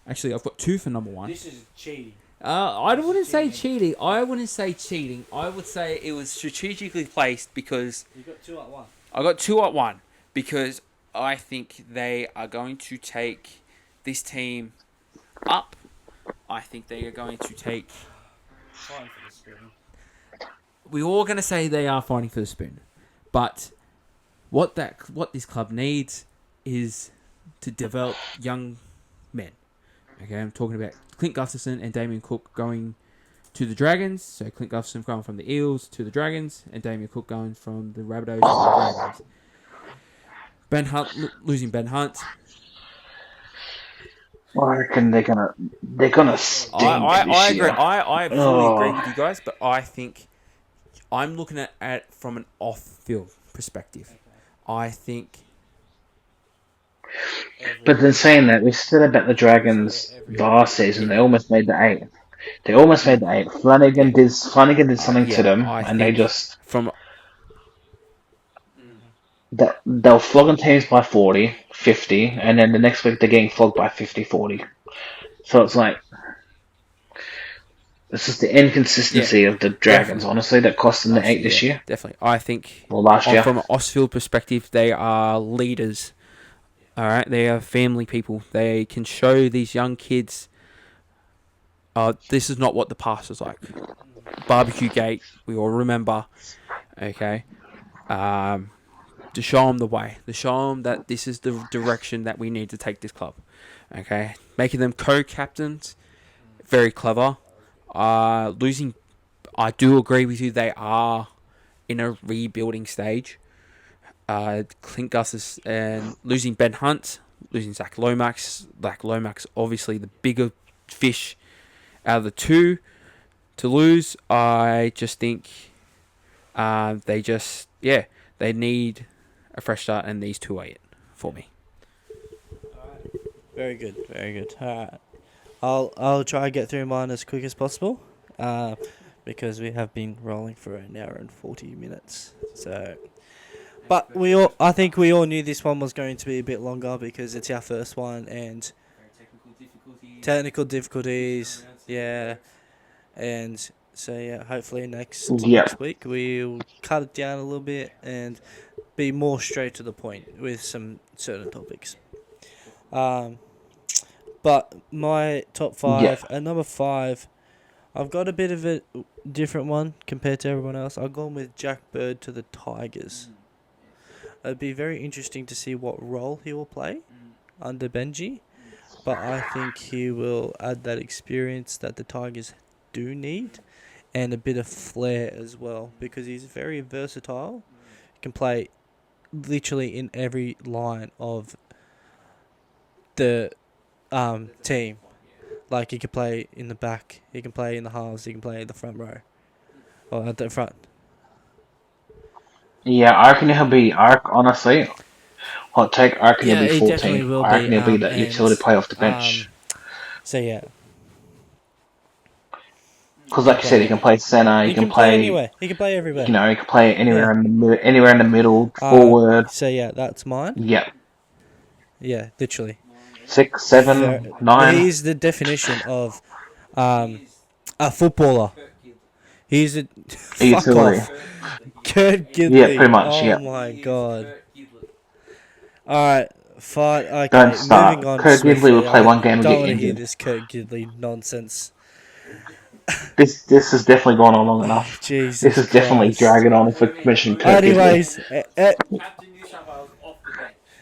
Actually, I've got 2 for number 1. This is cheating. I wouldn't say cheating. I wouldn't say cheating. I would say it was strategically placed because... You got 2 at 1. I got 2 at 1 because I think they are going to take this team up. I think they are going to take... Fighting for the spoon. We're all going to say they are fighting for the spoon. But what this club needs is to develop young men. Okay, I'm talking about Clint Gustafson and Damien Cook going to the Dragons. So Clint Gustafson going from the Eels to the Dragons, and Damien Cook going from the Rabbitohs to the Dragons. Ben Hunt losing Ben Hunt. I reckon they're gonna stink. I agree. Year. I fully agree with you guys, but I think I'm looking at it from an off-field perspective. Okay. I think. But then saying that, we said about the Dragons last season. They almost made the 8. They almost made the 8. Flanagan did something to them, and they just they'll flogging teams by 40, 50, and then the next week they're getting flogged by 50, 40. So it's like this is the inconsistency of the Dragons. Honestly, that cost them the 8 this year. Definitely, I think. Or last year. From an Ausfield perspective, they are leaders. All right, they are family people. They can show these young kids, this is not what the past was like. Barbecue Gate, we all remember. Okay, to show them the way, to show them that this is the direction that we need to take this club. Okay, making them co-captains, very clever. Losing, I do agree with you. They are in a rebuilding stage. Clint Gus's and losing Ben Hunt, losing Zach Lomax. Zach Lomax, obviously the bigger fish out of the 2 to lose. I just think they need a fresh start, and these 2 are it for me. Alright. Very good. Alright. I'll try and get through mine as quick as possible, because we have been rolling for an hour and 40 minutes. So. But I think we all knew this one was going to be a bit longer because it's our first one, and technical difficulties. Yeah, and so yeah, hopefully next week we'll cut it down a little bit and be more straight to the point with some certain topics. But my top 5 at number 5, I've got a bit of a different one compared to everyone else. I've gone with Jack Bird to the Tigers. It'd be very interesting to see what role he will play under Benji, but I think he will add that experience that the Tigers do need and a bit of flair as well, because he's very versatile. He can play literally in every line of the team. Like, he can play in the back, he can play in the halves, he can play in the front row, or at the front. Yeah, I reckon he'll be. Honestly, hot take. I reckon he'll be 14. I reckon he'll be that utility player off the bench. So yeah. Because, like you said, he can play center. He can play anywhere. He can play everywhere. You know, he can play anywhere in the middle, forward. So yeah, that's mine. Yeah. Yeah, literally. 6, 7, 9. He's the definition of a footballer. He's a fuck off. Kurt Gidley. Yeah, pretty much. Oh my god. Alright, fine. Okay, don't start. Moving on. Kurt Gidley will play one game and get Don't want to hear injured. this Kurt Gidley nonsense. This has definitely gone on long enough. Jesus this is Christ. definitely dragging on if we mention Kurt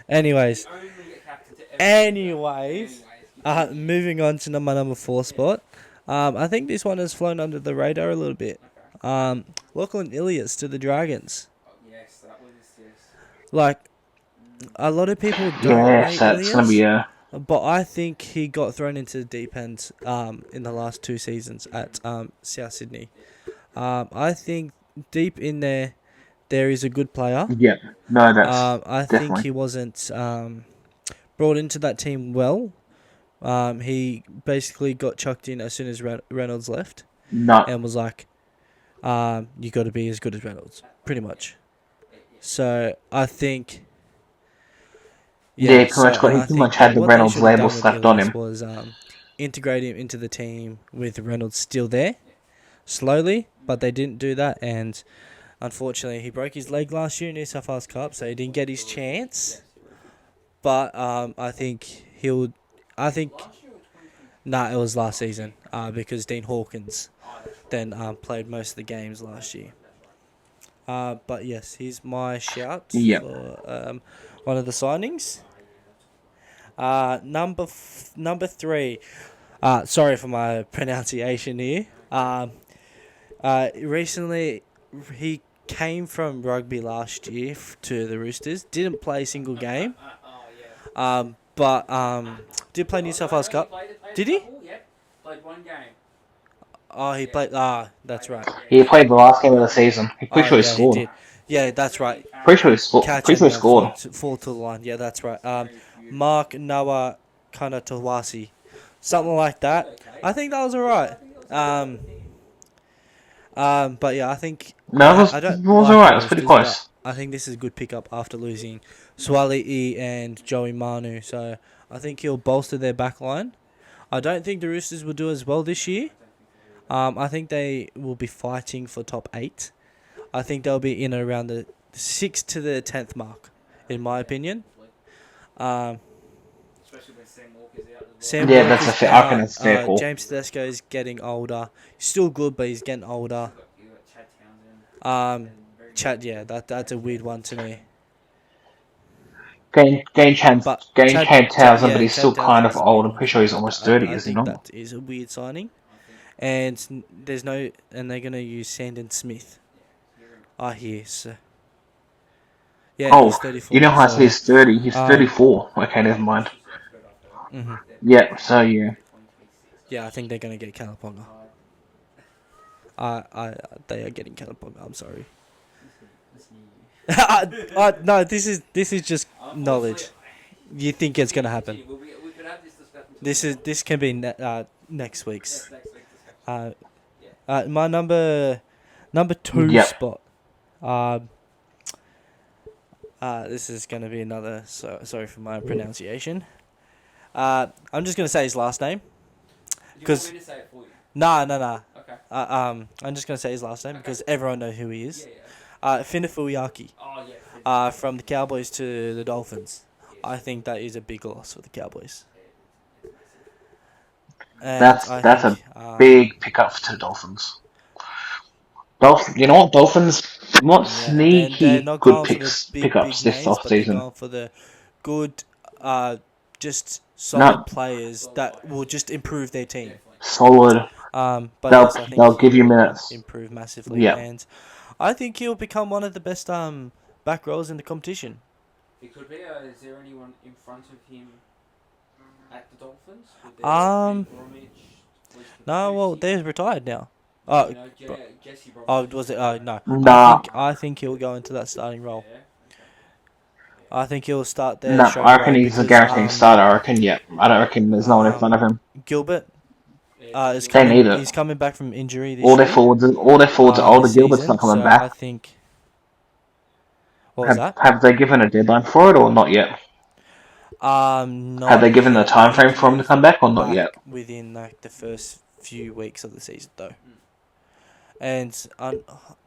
Anyways, moving on to my number 4 spot. I think this one has flown under the radar a little bit. Lachlan Ilias to the Dragons. Like, a lot of people don't rate that's gonna be but I think he got thrown into the deep end in the last 2 seasons at South Sydney. I think deep in there is a good player. Yeah, no, that's I definitely. think he wasn't brought into that team well. He basically got chucked in as soon as Reynolds left. No. And was like, you got to be as good as Reynolds, pretty much. So I think. He pretty much had the Reynolds label slapped on him. Was integrate him into the team with Reynolds still there, slowly, but they didn't do that, and unfortunately he broke his leg last year in New South Wales Cup, so he didn't get his chance. But I think it was last season because Dean Hawkins then played most of the games last year. But yes, he's my shout for one of the signings. Number 3. Sorry for my pronunciation here. Recently, he came from rugby last year to the Roosters. Didn't play a single game. But did play New South Wales Cup. Did he? Played one game. Oh, he played. That's right. He played the last game of the season. I'm pretty sure he scored. He did. Yeah, that's right. Pretty sure he scored. Fall to the line. Yeah, that's right. Mark Noah Kanatawasi. Something like that. I think that was alright. But yeah, I think... No, it was alright. It was pretty close. I think this is a good pickup after losing Swali'i and Joey Manu. So I think he'll bolster their back line. I don't think the Roosters will do as well this year. I think they will be fighting for top 8. I think they'll be in around the 6th to the 10th mark, in my opinion. Especially when Sam Walker's out. That's a fair. I reckon it's fair call. James Tedesco is getting older. He's still good, but he's getting older. That's a weird one to me. Gain Chad Townsend, but he's still kind of old. I'm pretty sure he's almost 30, is he not? That is a weird signing. And they're going to use Sandon Smith. I hear, so. Yeah, he's 34. You know how I said he's 30? He's 34. Okay, never mind. Mm-hmm. Yeah, so yeah. Yeah, I think they're going to get Kalaponga. They are getting Kalaponga, I'm sorry. No, this is just knowledge. You think it's going to happen. This can be next week's. My number 2 spot. This is going to be another... sorry for my pronunciation. I'm just going to say his last name. Because to say it for you? Nah. Okay. I'm just gonna say his last name because everyone knows who he is. Finifuyaki. Oh yeah. From the Cowboys to the Dolphins. I think that is a big loss for the Cowboys. And that's a big pickup to the Dolphins. You know what, Dolphins? What they're sneaky not good going for the pickups big this names, off but they're season. going for the good, just solid No, players that will just improve their team. solid. But They'll I think they'll give you minutes. improve massively, Yeah. and I think he'll become one of the best back rows in the competition. He could be. Is there anyone in front of him at the Dolphins? No, well, they're retired now. Jesse Was it? No. Nah, I think he'll go into that starting role. Yeah. I think he'll start there no. straight I reckon away he's a because guaranteed starter. I reckon. Yeah. I don't reckon there's no one in front of him. Gilbert is They coming. need it. He's coming back from injury this All year. their forwards are older. This Gilbert's season, not coming so back. I think. What was that? Have they given a deadline for it or not yet? Not Have they given yet. the time I think frame for him to he's come back or not back yet? within like the first few weeks of the season, though. And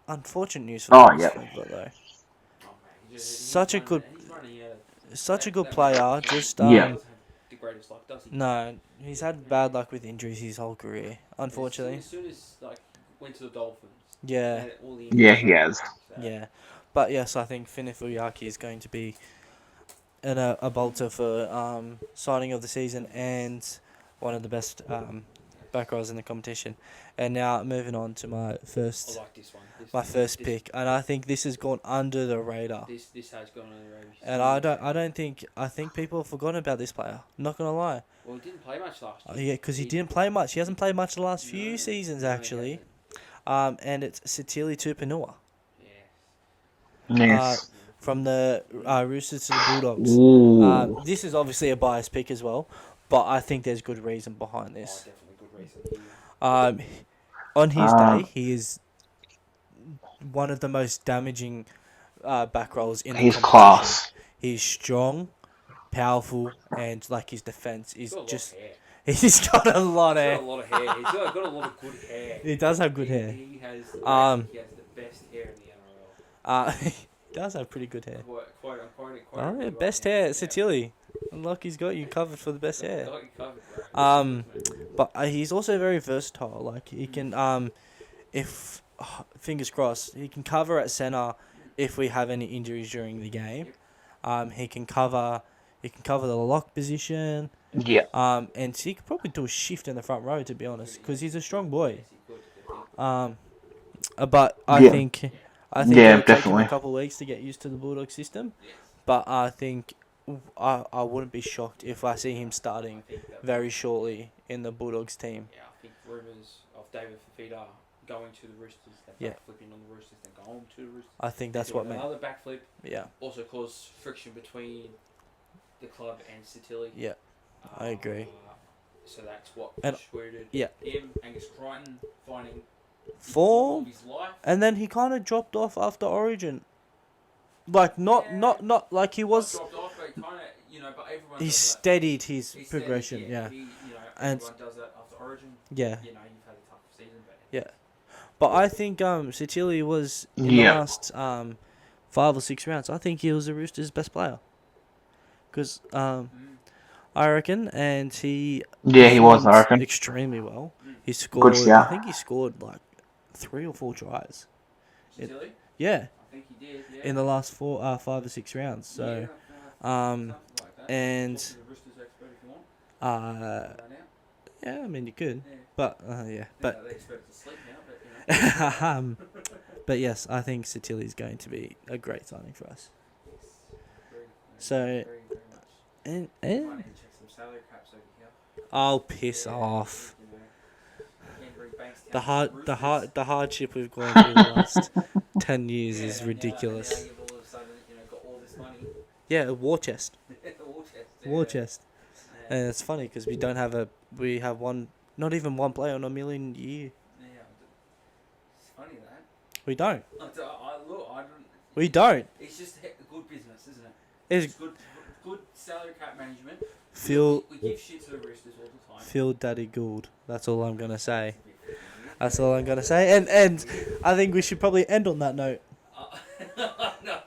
unfortunate news for the Dolphins, though. Such a good player. Just Yeah. The greatest luck, does he? No, he's had bad luck with injuries his whole career. Unfortunately. As soon as went to the Dolphins. Yeah. Yeah, he has. Yeah, but yes, I think Finifuyaki is going to be a bolter for signing of the season and one of the best back rows in the competition. And now moving on to my first. I like this one. My first pick, and I think this has gone under the radar. This has gone under the radar. And I think people have forgotten about this player. Not gonna lie. Well, he didn't play much last year. Yeah, because he didn't play much. He hasn't played much the last few seasons actually. And it's Sitili Tupanua. Yes. From the Roosters to the Bulldogs. This is obviously a biased pick as well, but I think there's good reason behind this. Definitely good reason. On his day, he is one of the most damaging back rows in the competition. He's class. He's strong, powerful, and like his defense is just. He's got a lot of hair. He's got a lot of hair. He's got a lot of good hair. He does have good hair. He has the best hair in the NRL. He does have pretty good hair. Quite best hair, Sitili. Lucky's got you covered for the best hair. Got you covered, bro. But he's also very versatile. Like he can, if fingers crossed, he can cover at center if we have any injuries during the game. He can cover the lock position. Yeah. And he could probably do a shift in the front row, to be honest, because he's a strong boy. But I think it'll take him a couple of weeks to get used to the Bulldog system. But I think I wouldn't be shocked if I see him starting very shortly in the Bulldogs team. Yeah, I think rumours of David Fafita going to the Roosters, backflipping on the Roosters, then going to the Roosters. I think that's what another backflip. Yeah. Also cause friction between the club and Sitili. Yeah, I agree. So that's what persuaded him, Angus Crichton, finding form, his life. And then he kind of dropped off after Origin. Like not like he was. Dropped off, but kind of, but everyone. He steadied his progression, and everyone does that after Origin. Yeah. You've had a tough season, but. Yeah, but I think Sitili was in the last 5 or 6 rounds. I think he was the Roosters' best player. Because I reckon, and he. Yeah, he was. I reckon extremely well. He scored. I think he scored like 3 or 4 tries. Sitili? Yeah. I think he did. Yeah. In the last 5 or 6 rounds. So, and yeah, I mean you could, but but yes, I think Sitili is going to be a great signing for us. So, and I'll piss off. The hardship we've gone through the last 10 years is ridiculous. Yeah, a war chest. War chest. And it's funny because we have not even one player on $1 million a year. Yeah, it's funny that. We don't. I don't. We don't. It's just good business, isn't it? It's good. good salary cap management. Feel We give shit to the Roosters all the time. Feel Daddy Gould. That's all I'm gonna say. That's all I'm gonna say. And I think we should probably end on that note. No,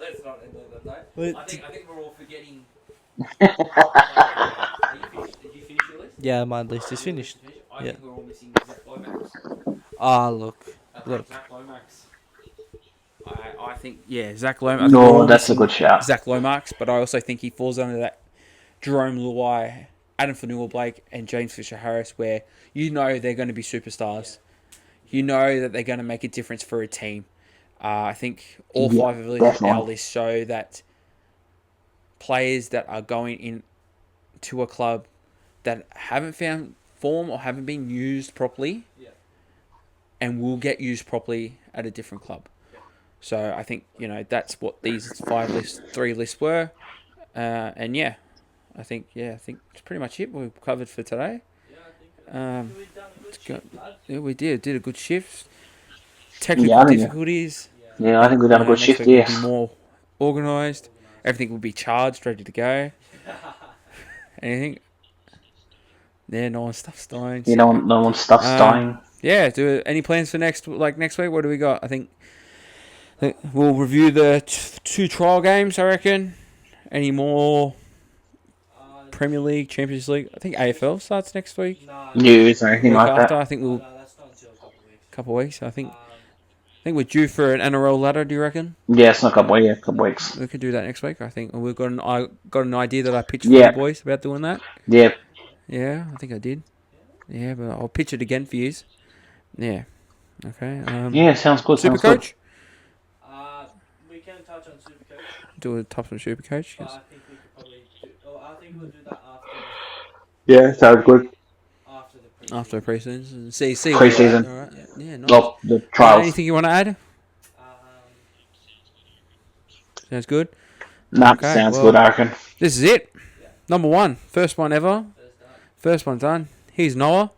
let's not end on that note. Wait, I think we're all forgetting. Did you finish your list? Yeah, my list is finished. I Yeah. think we're all missing Zach Lomax. Look. Zach Lomax. I think, Zach Lomax. No, that's a good shout. Zach Lomax, but I also think he falls under that Jerome Luai, Adam Fanua-Blake, and James Fisher-Harris, where you know they're going to be superstars. You know that they're going to make a difference for a team. I think all five of our lists show that players that are going into a club that haven't found form or haven't been used properly and will get used properly at a different club. So I think, that's what these three lists were. I think it's pretty much it. We've covered for today. We did a good shift. Technical difficulties. Yeah, I think we've done a good shift, yes. We'll be more organised. Everything will be charged, ready to go. Anything? Yeah, no one's stuff's dying. So. No one's stuff's dying. Yeah, any plans for next week? What do we got? I think we'll review the 2 trial games, I reckon. Any more Premier League, Champions League? I think AFL starts next week. News or anything like that. I think we'll... that's not until a couple of weeks. I think we're due for an NRL ladder, do you reckon? Yeah, it's not a couple weeks. We could do that next week, I think. I got an idea that I pitched for you boys about doing that. Yeah. Yeah, I think I did. Yeah, but I'll pitch it again for you. Yeah. Okay. Sounds good. Supercoach? We can touch on Supercoach. Do a top of Supercoach? I think we could probably I think we'll do that after. Yeah, sounds good. After the pre-season. See. Pre-season. All right. Yeah, nice. Well, the trials. Anything you want to add? Sounds good? Sounds good, I reckon. This is it. Number 1. First one ever. First one done. Here's Noah.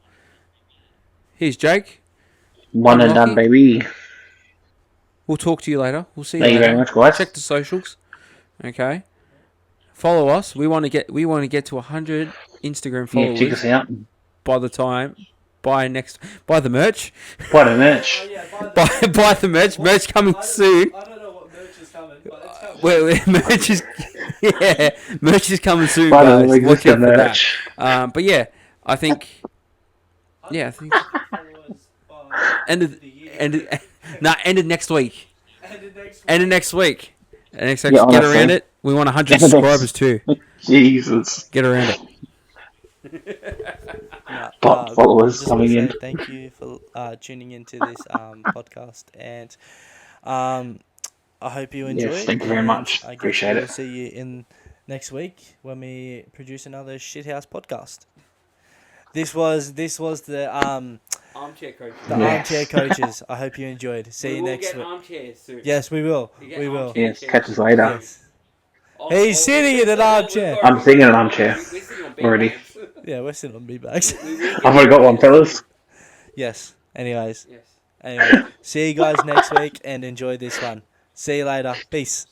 Here's Jake. One and done, baby. We'll talk to you later. We'll see you later. Thank you very much, guys. Check the socials. Okay. Follow us. We want to get to 100 Instagram followers. Yeah, check us out. Buy the merch. Buy the merch. Buy the merch. Merch coming soon. I don't know what merch is coming, but it's coming. Merch is coming soon, Buy guys. the Watch out for merch. that. But yeah, I think end of next week. End of next week. Get around it. We want 100 subscribers too. Jesus. Get around it. Followers coming in. Thank you for tuning into this podcast, and I hope you enjoy it. Yes, thank you very much. Appreciate it. We'll see you in next week when we produce another Shithouse podcast. This was the Armchair Coaches. Armchair Coaches. I hope you enjoyed. See you next week. Armchairs soon. Yes, we will. We will. Yes, catch us later. Yes. He's sitting in an armchair. I'm sitting in an armchair already. Yeah, we're sitting on beanbags. I've already got one, fellas. Yes. Anyway, see you guys next week and enjoy this one. See you later. Peace.